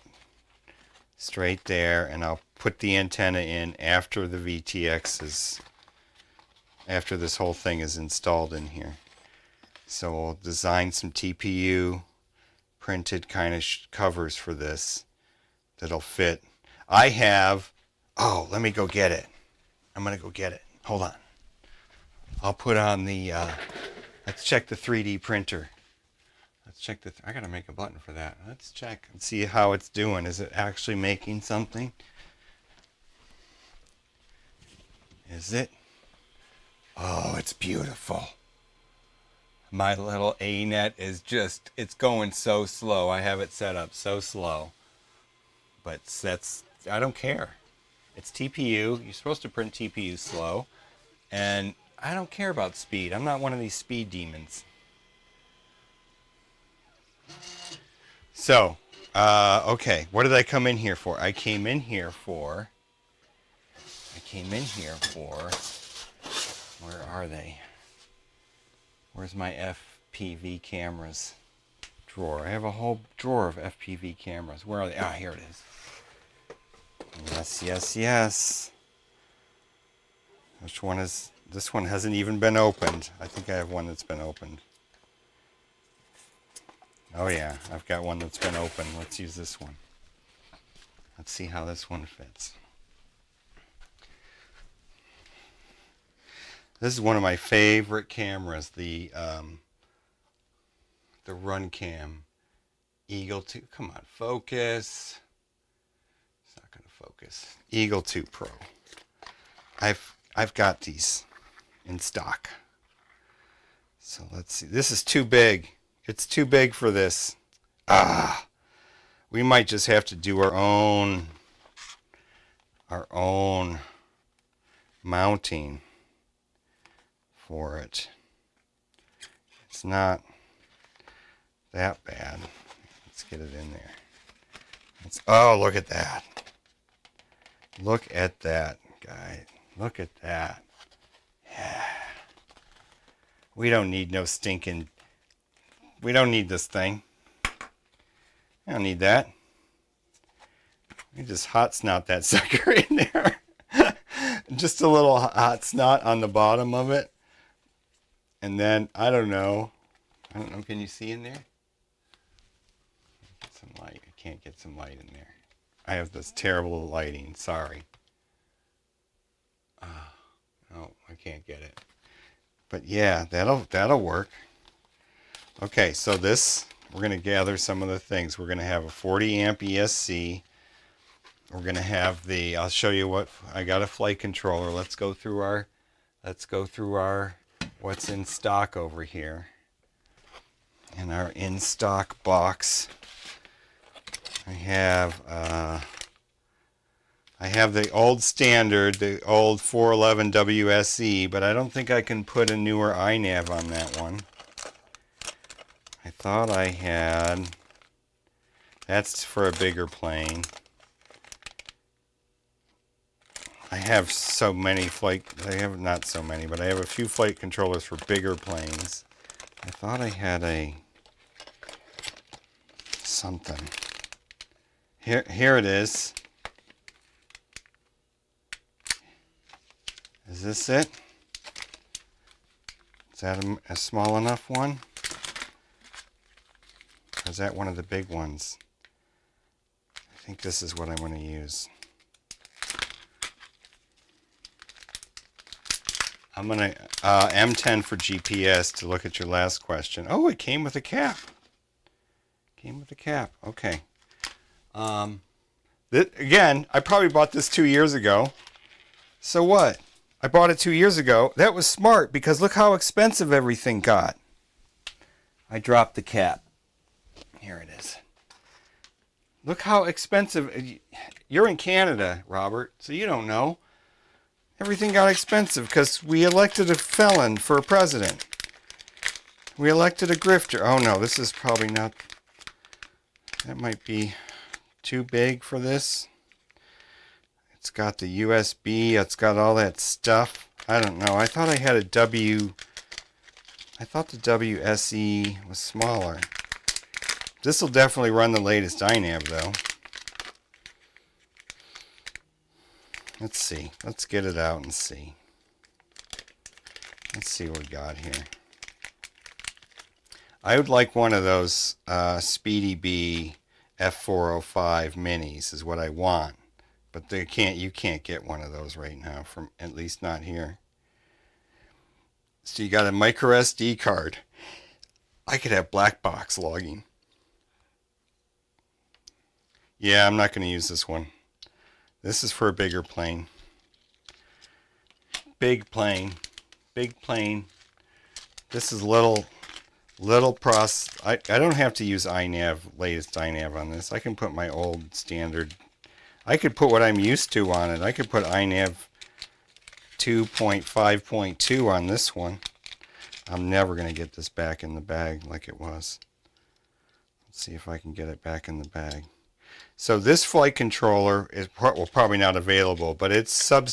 straight there, and I'll put the antenna in after the VTX is, after this whole thing is installed in here. So we'll design some TPU printed kind of covers for this that'll fit. I have, oh, let me go get it. I'm gonna go get it. Hold on. I'll put on the, let's check the 3D printer. Let's check I gotta make a button for that. Let's check and see how it's doing. Is it actually making something? Is it? Oh, it's beautiful. My little ANET is just, it's going so slow. I have it set up so slow. But that's, I don't care. It's TPU. You're supposed to print TPU slow. And I don't care about speed. I'm not one of these speed demons. So, okay, what did I come in here for? I came in here for, where are they? Where's my FPV cameras drawer? I have a whole drawer of FPV cameras. Where are they? Ah, here it is. Yes, yes, yes. Which one is, this one hasn't even been opened. I think I have one that's been opened. Oh yeah, I've got one that's been opened. Let's use this one. Let's see how this one fits. This is one of my favorite cameras, the Runcam Eagle 2. Come on, focus. It's not going to focus. Eagle 2 Pro. I've got these in stock. So let's see. This is too big. It's too big for this. We might just have to do our own mounting for it. It's not that bad. Let's get it in there. Oh, look at that. Look at that, guy. Look at that. Yeah. We don't need no stinking... We don't need this thing. I don't need that. We just hot snot that sucker in there. Just a little hot snot on the bottom of it. And then, I don't know, can you see in there? Get some light. I can't get some light in there. I have this terrible lighting, sorry. Oh, I can't get it. But yeah, that'll work. Okay, so this, we're going to gather some of the things. We're going to have a 40 amp ESC. We're going to have the, I'll show you what, I got a flight controller. Let's go through our, what's in stock over here. In our in stock box, I have the old standard, the old 411 WSE, but I don't think I can put a newer iNav on that one. I thought I had, that's for a bigger plane. I have so many not so many, but I have a few flight controllers for bigger planes. I thought I had something. Here it is. Is this it? Is that a small enough one? Or is that one of the big ones? I think this is what I'm going to use. I'm going to, M10 for GPS to look at your last question. Oh, it came with a cap. Came with a cap. Okay. Again, I probably bought this 2 years ago. So what? I bought it 2 years ago. That was smart because look how expensive everything got. I dropped the cap. Here it is. Look how expensive. You're in Canada, Robert, so you don't know. Everything got expensive because we elected a felon for president. We elected a grifter. Oh no, this is probably not... That might be too big for this. It's got the USB. It's got all that stuff. I don't know. I thought I had a I thought the WSE was smaller. This will definitely run the latest iNav though. Let's see. Let's get it out and see. Let's see what we got here. I would like one of those Speedy B F405 minis is what I want. But you can't get one of those right now, from at least not here. So you got a micro SD card. I could have black box logging. Yeah, I'm not going to use this one. This is for a bigger plane. Big plane. Big plane. This is little I don't have to use iNav, latest iNav on this. I can put my old standard. I could put what I'm used to on it. I could put iNav 2.5.2 on this one. I'm never going to get this back in the bag like it was. Let's see if I can get it back in the bag. So this flight controller is probably not available, but it's a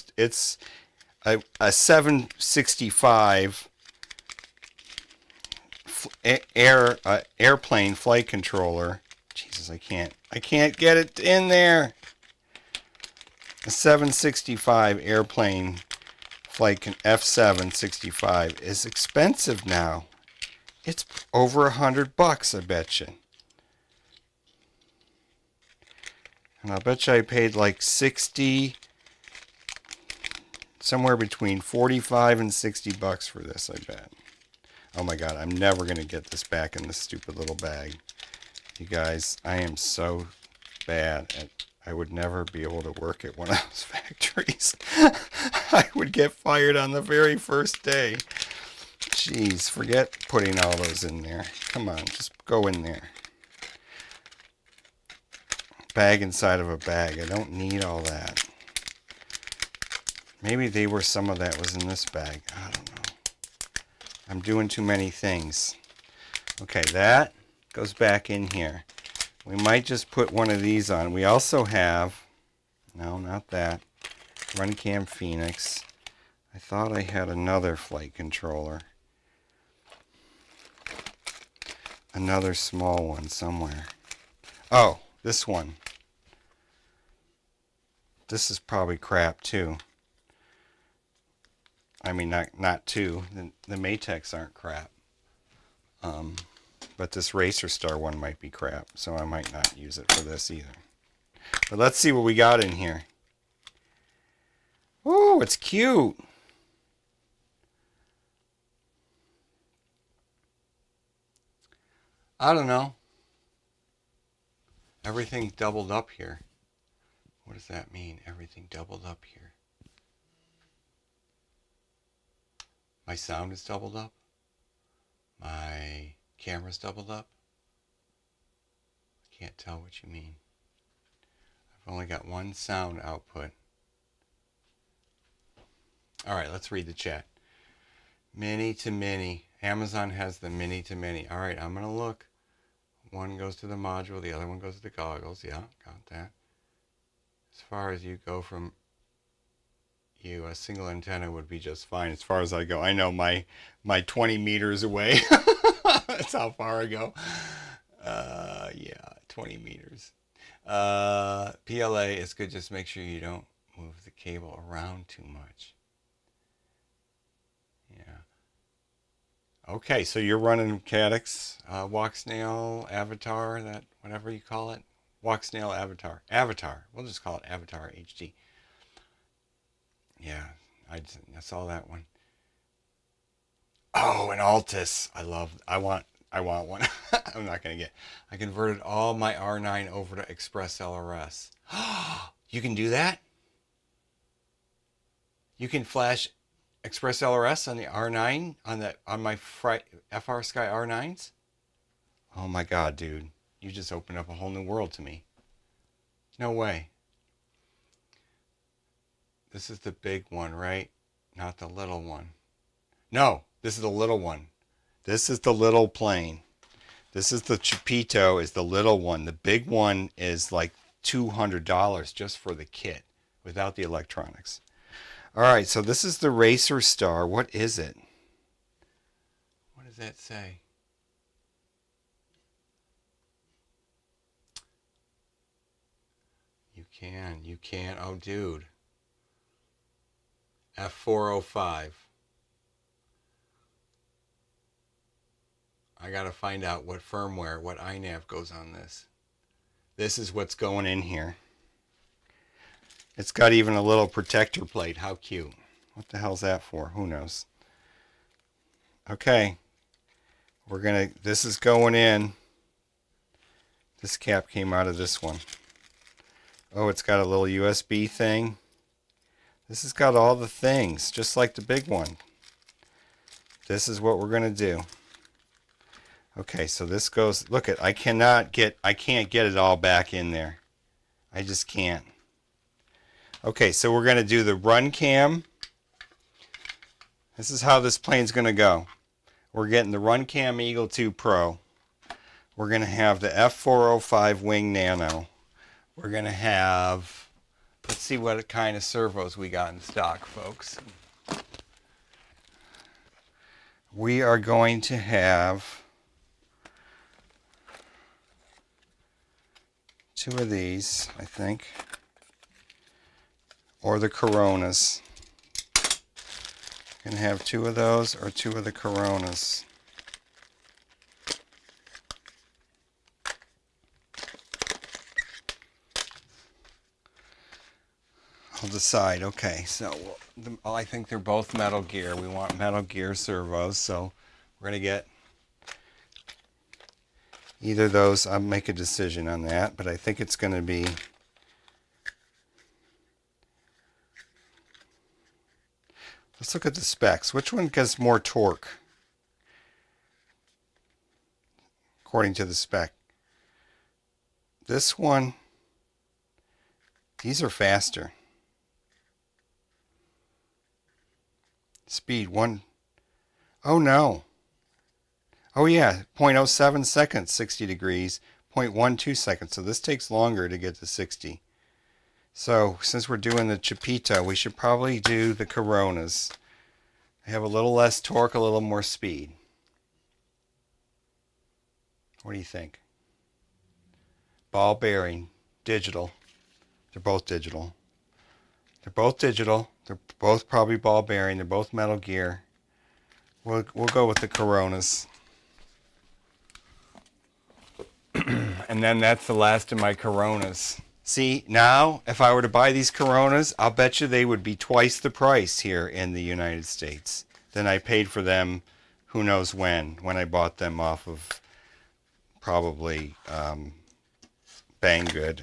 765 airplane flight controller. Jesus, I can't get it in there. A 765 airplane flight F765 is expensive now. It's over $100, I bet you. And I bet you I paid like 60, somewhere between 45 and 60 bucks for this, I bet. Oh my God, I'm never going to get this back in this stupid little bag. You guys, I am so bad at, I would never be able to work at one of those factories. I would get fired on the very first day. Jeez, forget putting all those in there. Come on, just go in there. Bag inside of a bag. I don't need all that. Maybe they were some of that was in this bag. I don't know. I'm doing too many things. Okay, that goes back in here. We might just put one of these on. We also have, no, not that, RunCam Phoenix. I thought I had another flight controller. Another small one somewhere. Oh, this one. This is probably crap too. I mean, not too. The Matex aren't crap. But this Racer Star one might be crap, so I might not use it for this either. But let's see what we got in here. Oh, it's cute. I don't know. Everything doubled up here. What does that mean? Everything doubled up here. My sound is doubled up. My camera's doubled up. I can't tell what you mean. I've only got one sound output. All right, let's read the chat. Mini to mini. Amazon has the mini to mini. All right, I'm going to look. One goes to the module, the other one goes to the goggles. Yeah, got that. As far as you go from you, a single antenna would be just fine as far as I go. I know my 20 meters away. That's how far I go. Yeah, 20 meters. PLA is good. Just make sure you don't move the cable around too much. Yeah. Okay, so you're running Cadix, Walk Snail, Avatar, that whatever you call it. Walk Snail Avatar. Avatar. We'll just call it Avatar HD. Yeah, I saw that one. Oh, an Altus. I want one. I'm not going to get. I converted all my R9 over to Express LRS. You can do that? You can flash Express LRS on the R9 on my FR Sky R9s? Oh my God, dude. You just opened up a whole new world to me. No way. This is the big one, right? Not the little one. No, this is the little one. This is the little plane. This is the Chupito, is the little one. The big one is like $200 just for the kit without the electronics. All right, so this is the Racer Star. What is it? What is that say? You can. Oh, dude. F405. I gotta find out what firmware, what iNav goes on this. This is what's going in here. It's got even a little protector plate. How cute. What the hell's that for? Who knows? Okay. This is going in. This cap came out of this one. Oh, it's got a little USB thing. This has got all the things, just like the big one. This is what we're going to do. Okay, so this goes, look I can't get it all back in there. I just can't. Okay, so we're going to do the run cam. This is how this plane's going to go. We're getting the run cam Eagle 2 Pro. We're going to have the F405 Wing Nano. We're going to have, let's see what kind of servos we got in stock, folks. We are going to have 2 of these, I think, or the Coronas. Going to have 2 of those or 2 of the Coronas. I'll decide. Okay, so I think they're both Metal Gear. We want Metal Gear servos, so we're going to get either of those. I'll make a decision on that, but I think it's going to be let's look at the specs. Which one gets more torque according to the spec? This one, these are faster. Speed 1. Oh no. Oh yeah, 0.07 seconds, 60 degrees, 0.12 seconds. So this takes longer to get to 60. So since we're doing the Chipito, we should probably do the Coronas. They have a little less torque, a little more speed. What do you think? Ball bearing, digital. They're both digital. They're both digital. They're both probably ball bearing. They're both Metal Gear. We'll go with the Coronas. And then that's the last of my Coronas. See, now, if I were to buy these Coronas, I'll bet you they would be twice the price here in the United States than I paid for them who knows when I bought them off of probably Banggood.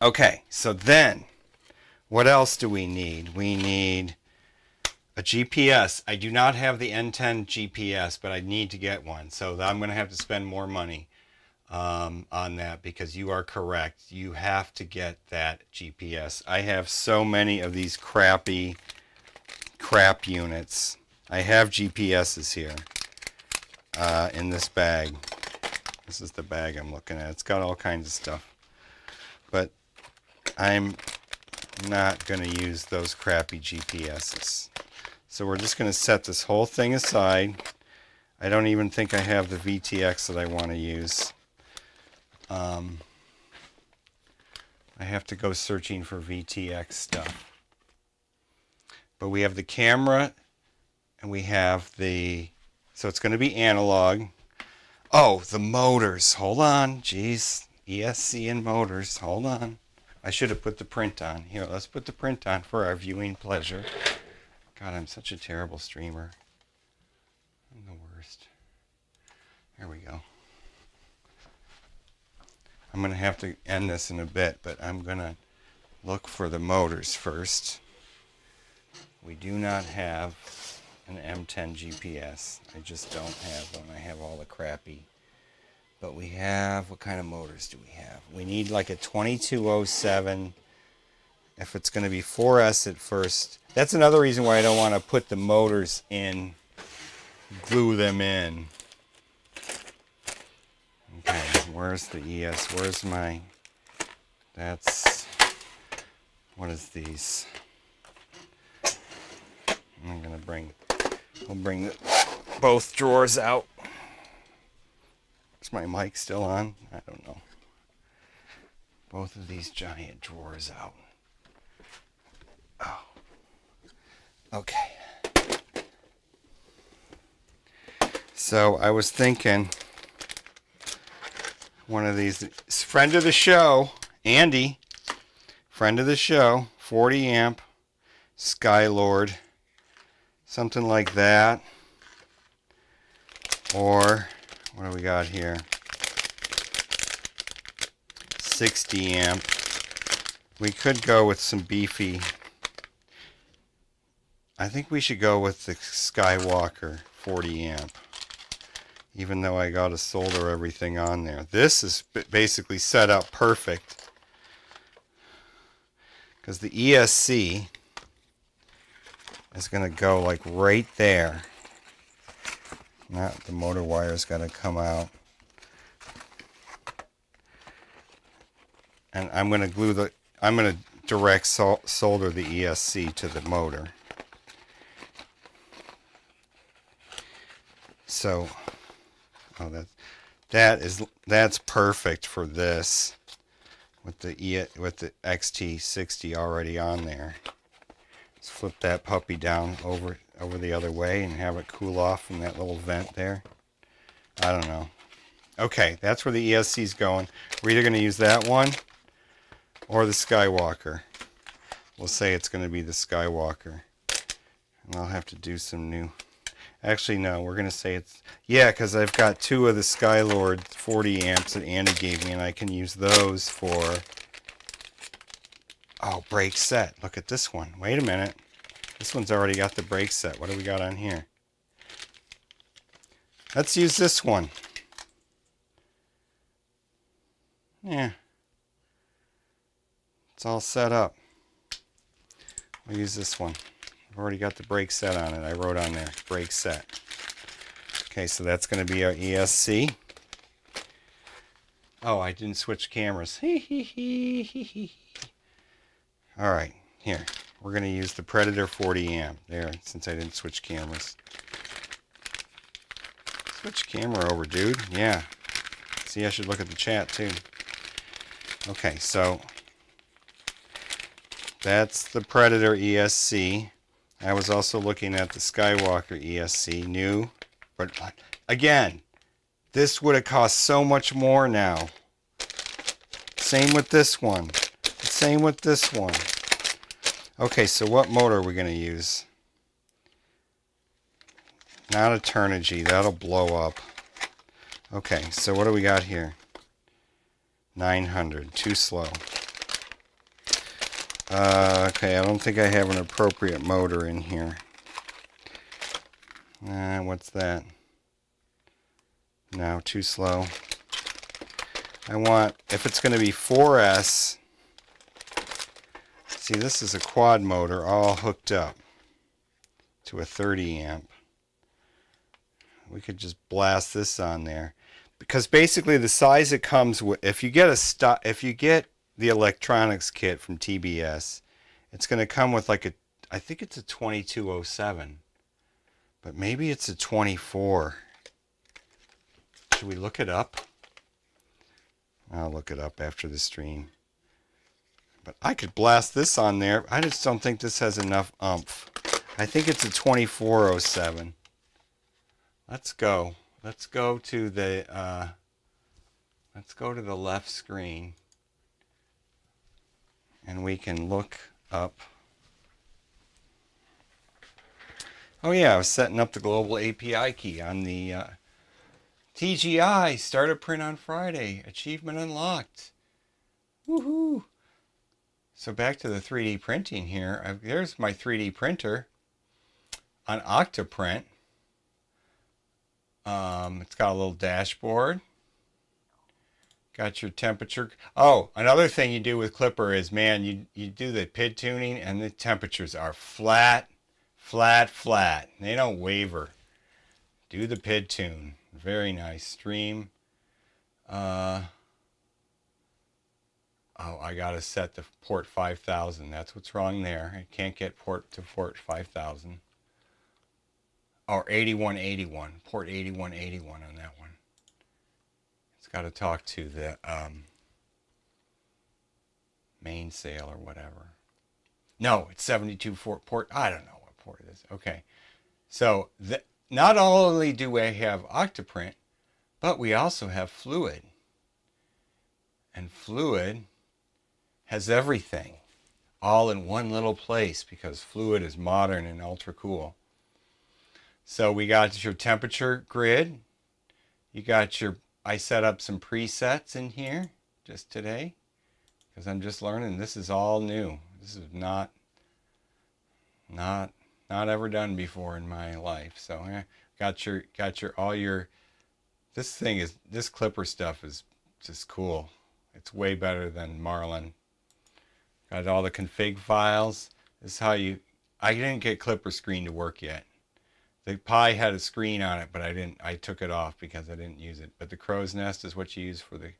Okay, so then, what else do we need? We need a GPS. I do not have the N10 GPS, but I need to get one. So I'm going to have to spend more money on that, because you are correct. You have to get that GPS. I have so many of these crap units. I have GPSs here in this bag. This is the bag I'm looking at. It's got all kinds of stuff. But I'm not going to use those crappy GPSs. So we're just going to set this whole thing aside. I don't even think I have the VTX that I want to use. I have to go searching for VTX stuff. But we have the camera, and we have the, so it's going to be analog. Oh, the motors. Hold on. Jeez. ESC and motors. Hold on. I should have put the print on. Here, let's put the print on for our viewing pleasure. God, I'm such a terrible streamer. I'm the worst. There we go. I'm going to have to end this in a bit, but I'm going to look for the motors first. We do not have an M10 GPS. I just don't have one. I have all the crappy. But we have, what kind of motors do we have? We need like a 2207. If it's going to be 4S at first. That's another reason why I don't want to put the motors in, glue them in. Okay, where's the ES? Where's my, that's, what is these? I'm going to bring, we'll bring both drawers out. Is my mic still on? I don't know. Both of these giant drawers out. Oh. Okay. So I was thinking one of these, friend of the show, Andy, friend of the show, 40 amp, Skylord, something like that. Or, what do we got here? 60 amp. We could go with some beefy. I think we should go with the Skywalker 40 amp. Even though I got to solder everything on there. This is basically set up perfect. Because the ESC is going to go like right there. Not the motor wire's got to come out. And I'm going to direct solder the ESC to the motor. So, that's perfect for this with the XT60 already on there. Let's flip that puppy down over the other way and have it cool off in that little vent there. I don't know. Okay, that's where the ESC is going. We're either going to use that one or the Skywalker. We'll say it's going to be the Skywalker. And I'll have to do some new... Actually, no, we're going to say it's... Yeah, because I've got two of the Skylord 40 amps that Andy gave me, and I can use those for... Oh, brake set. Look at this one. Wait a minute. This one's already got the brake set. What do we got on here? Let's use this one. Yeah. It's all set up. We'll use this one. I've already got the brake set on it. I wrote on there, brake set. Okay, so that's going to be our ESC. Oh, I didn't switch cameras. All right, here. We're going to use the Predator 40 amp there, since I didn't switch cameras. Switch camera over, dude. Yeah. See, I should look at the chat, too. Okay, so that's the Predator ESC. I was also looking at the Skywalker ESC, new. But again, this would have cost so much more now. Same with this one. Same with this one. Okay, so what motor are we going to use? Not a Turnigy. That'll blow up. Okay, so what do we got here? 900. Too slow. Okay, I don't think I have an appropriate motor in here. What's that? No, too slow. I want, if it's going to be 4S, see, this is a quad motor all hooked up to a 30 amp. We could just blast this on there. Because basically the size it comes with, if you get the electronics kit from TBS, it's going to come with like I think it's a 2207, but maybe it's a 24. Should we look it up? I'll look it up after the stream. But I could blast this on there. I just don't think this has enough oomph. I think it's a 2407. Let's go. Let's go to the left screen. And we can look up. Oh yeah, I was setting up the global API key on the TGI. Start a print on Friday. Achievement unlocked. Woohoo! So back to the 3D printing here. There's my 3D printer on Octoprint. It's got a little dashboard. Got your temperature. Oh, another thing you do with Clipper is, man, you do the PID tuning and the temperatures are flat, flat, flat. They don't waver. Do the PID tune. Very nice. Stream. Oh, I got to set the port 5000. That's what's wrong there. I can't get port to port 5000. or 8181, port 8181 on that one. It's got to talk to the mainsail or whatever. No, it's 72 port. I don't know what port it is. Okay. So not only do we have Octoprint, but we also have Fluid. And Fluid has everything all in one little place because Fluid is modern and ultra cool. So we got your temperature grid. You got your, I set up some presets in here just today because I'm just learning. This is all new. This is not ever done before in my life. So got your all your, this Clipper stuff is just cool. It's way better than Marlin. Got all the config files. This is how I didn't get Clipper screen to work yet. The Pi had a screen on it, but I took it off because I didn't use it. But the crow's nest is what you use for the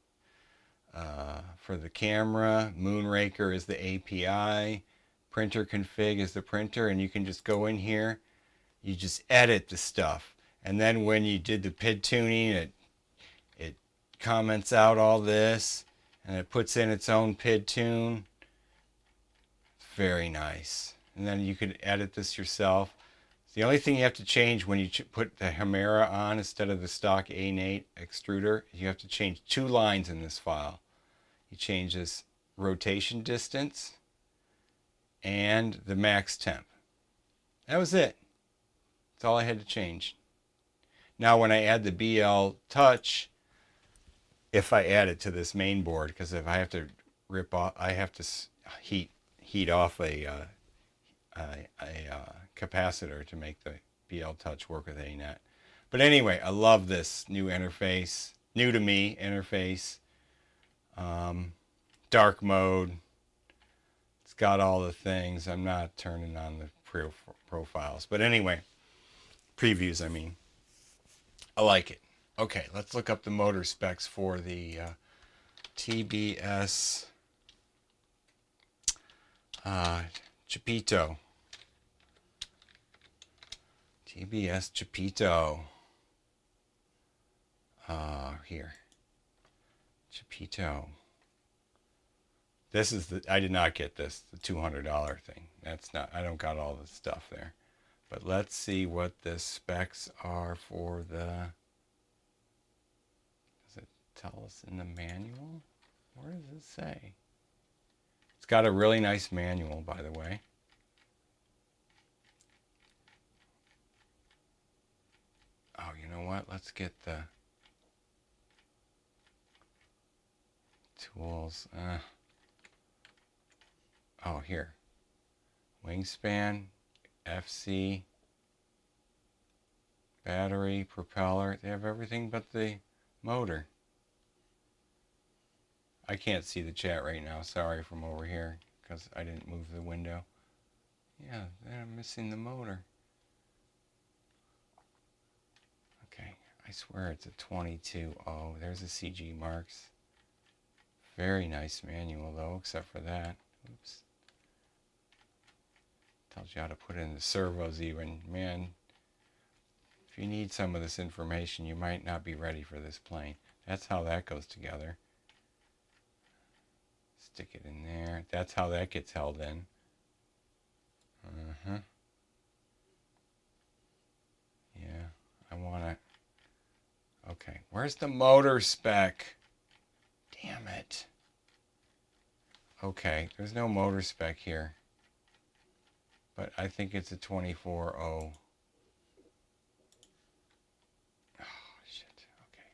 camera. Moonraker is the API. Printer config is the printer, and you can just go in here. You just edit the stuff, and then when you did the PID tuning, it comments out all this, and it puts in its own PID tune. Very nice. And then you could edit this yourself. The only thing you have to change when you put the Hemera on instead of the stock A8 extruder, you have to change 2 lines in this file. You change this rotation distance and the max temp. That was it. That's all I had to change. Now when I add the BL Touch, if I add it to this main board, because if I have to rip off, I have to heat off a capacitor to make the BL Touch work with ANET. But anyway, I love this new interface, new to me interface. Dark mode. It's got all the things. I'm not turning on the profiles. But anyway, previews, I mean. I like it. Okay, let's look up the motor specs for the TBS Chapito. TBS Chapito. Here. Chapito. This is I did not get this, the $200 thing. That's not, I don't got all the stuff there. But let's see what the specs are for the, does it tell us in the manual? Where does it say? It's got a really nice manual, by the way. Oh, you know what? Let's get the tools. Oh, here. Wingspan, FC, battery, propeller. They have everything but the motor. I can't see the chat right now. Sorry, from over here because I didn't move the window. Yeah, I'm missing the motor. Okay, I swear it's a 22. Oh, there's the CG marks. Very nice manual though, except for that. Oops. Tells you how to put in the servos even. Man, if you need some of this information, you might not be ready for this plane. That's how that goes together. Stick it in there. That's how that gets held in. Yeah, I want to... Okay, where's the motor spec? Damn it. Okay, there's no motor spec here. But I think it's a 24.0. Oh, shit. Okay.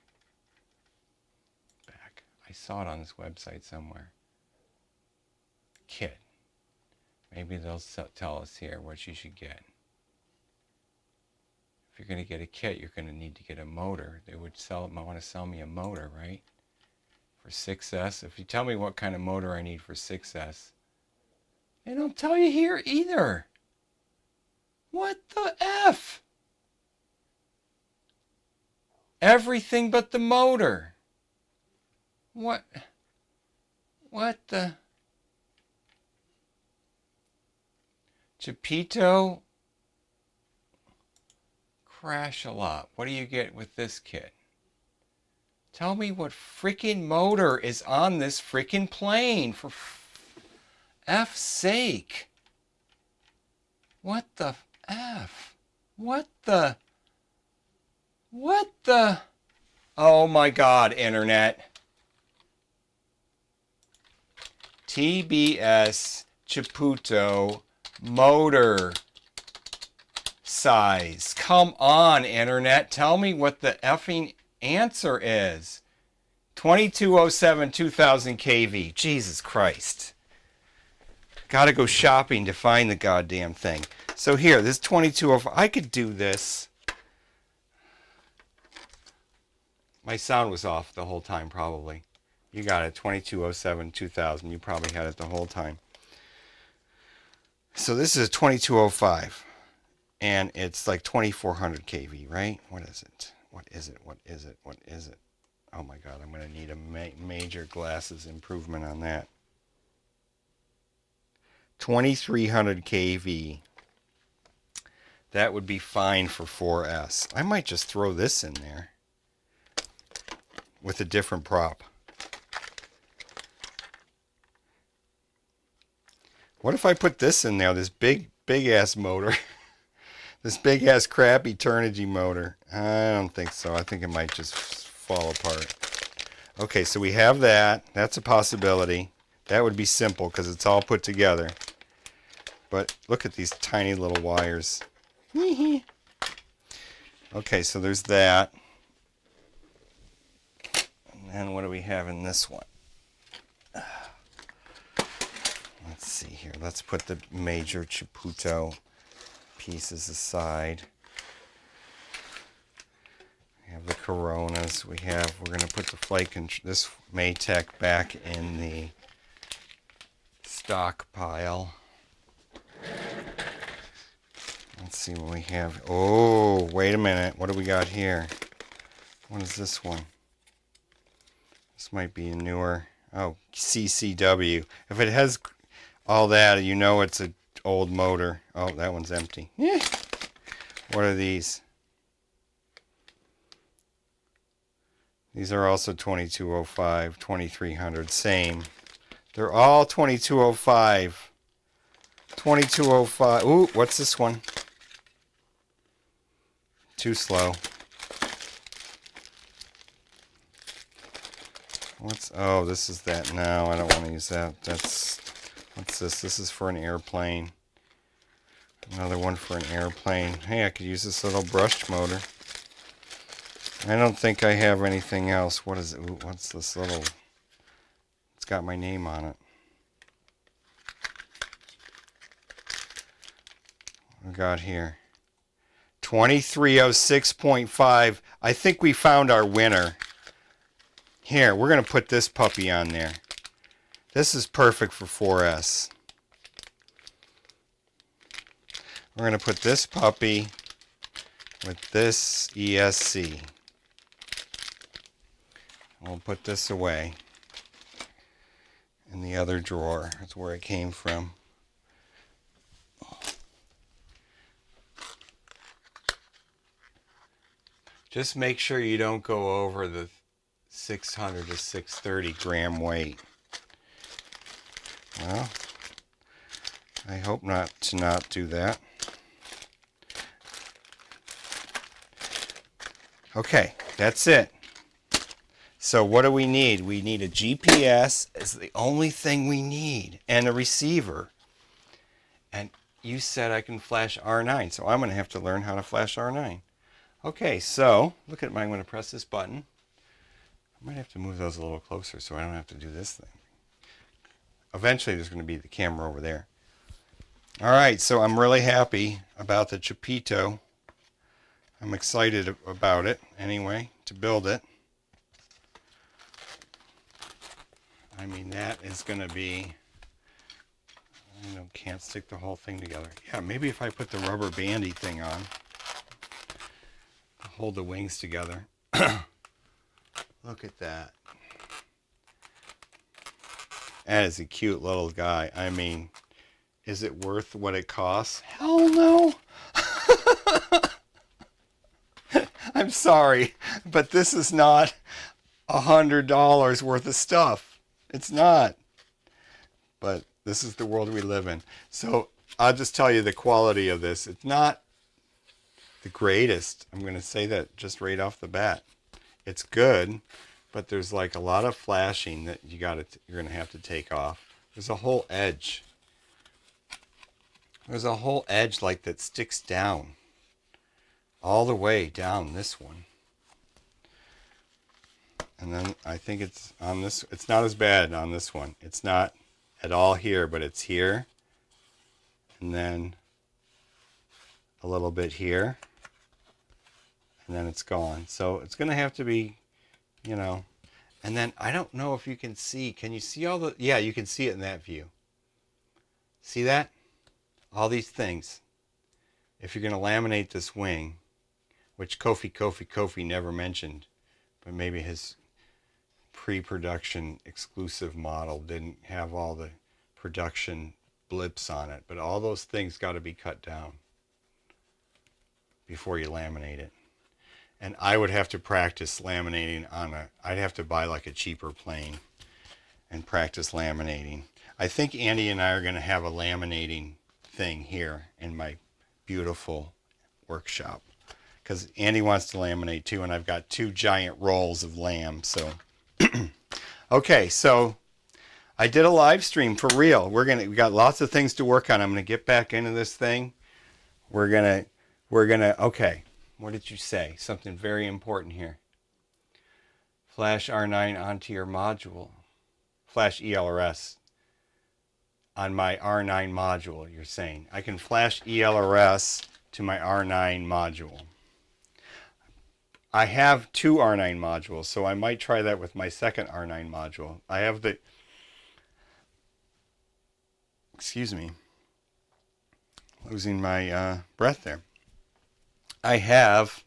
Back. I saw it on this website somewhere. Kit. Maybe they'll tell us here what you should get. If you're going to get a kit, you're going to need to get a motor. They would want to sell me a motor, right? For 6S. If you tell me what kind of motor I need for 6S, they don't tell you here either. What the F? Everything but the motor. What the? Chapito crash a lot. What do you get with this kit? Tell me what freaking motor is on this freaking plane, for F's sake. What the F? What the? Oh my God, internet. TBS Chiputo motor size. Come on, internet. Tell me what the effing answer is. 2207 2000 kV. Jesus Christ. Gotta go shopping to find the goddamn thing. So here, this 2205. I could do this. My sound was off the whole time, probably. You got it. 2207 2000. You probably had it the whole time. So this is a 2205. And it's like 2400 kV, right? What is it? What is it? What is it? What is it? Oh my God, I'm going to need a major glasses improvement on that. 2300 kV. That would be fine for 4S. I might just throw this in there with a different prop. What if I put this in there, this big ass motor? This big ass crap Eternity motor. I don't think so. I think it might just fall apart. Okay, so we have that. That's a possibility. That would be simple because it's all put together. But look at these tiny little wires. Okay, so there's that. And then what do we have in this one? Let's see here. Let's put the major Chiputo pieces aside. We have the Coronas. We're going to put the this Maytech back in the stockpile. Let's see what we have. Oh, wait a minute. What do we got here? What is this one? This might be a newer. Oh, CCW. If it has all that, you know it's an old motor. Oh, that one's empty. Yeah. What are these? These are also 2205, 2300, same. They're all 2205. 2205. Ooh, what's this one? Too slow. Oh, this is that. No, I don't want to use that. What's this? This is for an airplane. Another one for an airplane. Hey, I could use this little brushed motor. I don't think I have anything else. What is it? Ooh, what's this little? It's got my name on it. What we got here? 2306.5. I think we found our winner. Here, we're going to put this puppy on there. This is perfect for 4S. We're going to put this puppy with this ESC. We'll put this away in the other drawer. That's where it came from. Just make sure you don't go over the 600 to 630 gram weight. Well, I hope not do that. Okay, that's it. So what do we need? We need a GPS. It's the only thing we need, and a receiver. And you said I can flash R9, so I'm going to have to learn how to flash R9. Okay, so look at I'm going to press this button. I might have to move those a little closer so I don't have to do this thing. Eventually there's going to be the camera over there. All right, so I'm really happy about the Chiputo. I'm excited about it anyway, to build it. I mean, that is going to be, can't stick the whole thing together. Yeah, maybe if I put the rubber bandy thing on, hold the wings together. Look at that. That is a cute little guy. I mean, is it worth what it costs? Hell no. I'm sorry, but this is not $100 worth of stuff. It's not. But this is the world we live in. So I'll just tell you the quality of this. It's not the greatest. I'm going to say that just right off the bat. It's good, but there's like a lot of flashing that you're going to have to take off. There's a whole edge. There's a whole edge like that sticks down all the way down this one. And then I think it's on this. It's not as bad on this one. It's not at all here, but it's here. And then a little bit here. And then it's gone. So it's going to have to be, you know. And then I don't know if you can see. Can you see all the... Yeah, you can see it in that view. See that? All these things. If you're going to laminate this wing, which Kofi never mentioned, but maybe his pre-production exclusive model didn't have all the production blips on it, but all those things got to be cut down before you laminate it. And I would have to practice laminating on I'd have to buy like a cheaper plane and practice laminating. I think Andy and I are going to have a laminating thing here in my beautiful workshop, because Andy wants to laminate too, and I've got 2 giant rolls of lamb. So okay, so I did a live stream for real. We got lots of things to work on. I'm going to get back into this thing. We're gonna okay, what did you say? Something very important here. Flash R9 onto your module. Flash ELRS on my R9 module, you're saying. I can flash ELRS to my R9 module. I have 2 R9 modules, so I might try that with my second R9 module. I have the... Excuse me. Losing my breath there. I have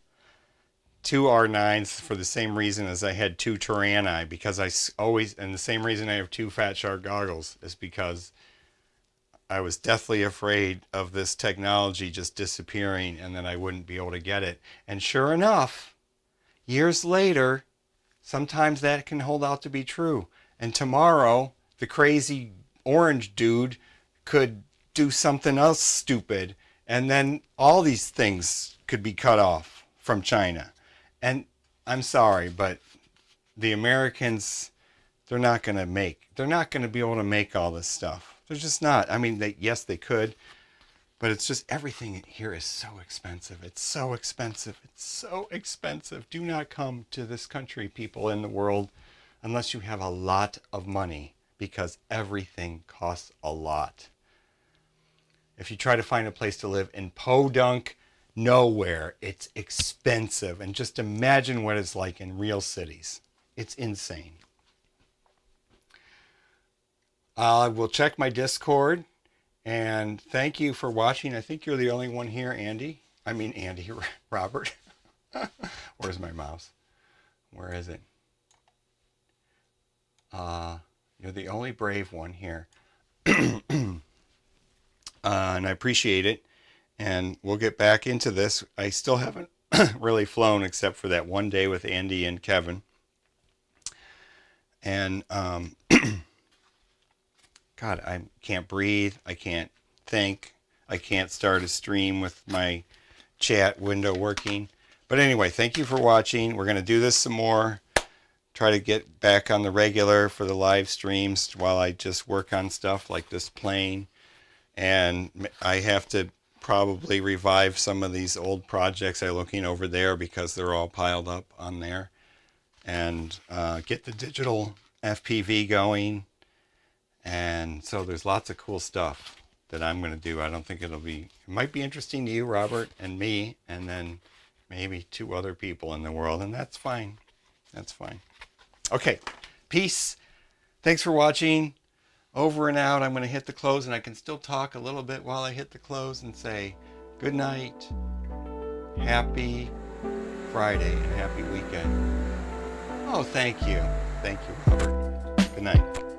2 R9s for the same reason as I had 2 Tyranni, because and the same reason I have 2 Fat Shark goggles is because I was deathly afraid of this technology just disappearing and then I wouldn't be able to get it. And sure enough, years later, sometimes that can hold out to be true. And tomorrow, the crazy orange dude could do something else stupid, and then all these things could be cut off from China. And I'm sorry, but the Americans, they're not going to be able to make all this stuff. They're just not. I mean, yes, they could, but it's just everything here is so expensive. It's so expensive. It's so expensive. Do not come to this country, people in the world, unless you have a lot of money, because everything costs a lot. If you try to find a place to live in Podunk, nowhere, it's expensive. And just imagine what it's like in real cities. It's insane. I will check my Discord, and thank you for watching. I think you're the only one here, Andy. I mean, Andy, Robert. Where's my mouse? Where is it? You're the only brave one here. And I appreciate it. And we'll get back into this. I still haven't really flown except for that one day with Andy and Kevin. And God, I can't breathe. I can't think. I can't start a stream with my chat window working. But anyway, thank you for watching. We're going to do this some more. Try to get back on the regular for the live streams while I just work on stuff like this plane. And I have to probably revive some of these old projects I'm looking over there because they're all piled up on there. And get the digital FPV going. And so there's lots of cool stuff that I'm going to do. I don't think it might be interesting to you, Robert, and me, and then maybe 2 other people in the world, and that's fine. That's fine. Okay, peace. Thanks for watching. Over and out. I'm going to hit the close, and I can still talk a little bit while I hit the close and say good night, happy Friday, and happy weekend. Oh, thank you. Thank you, Robert. Good night.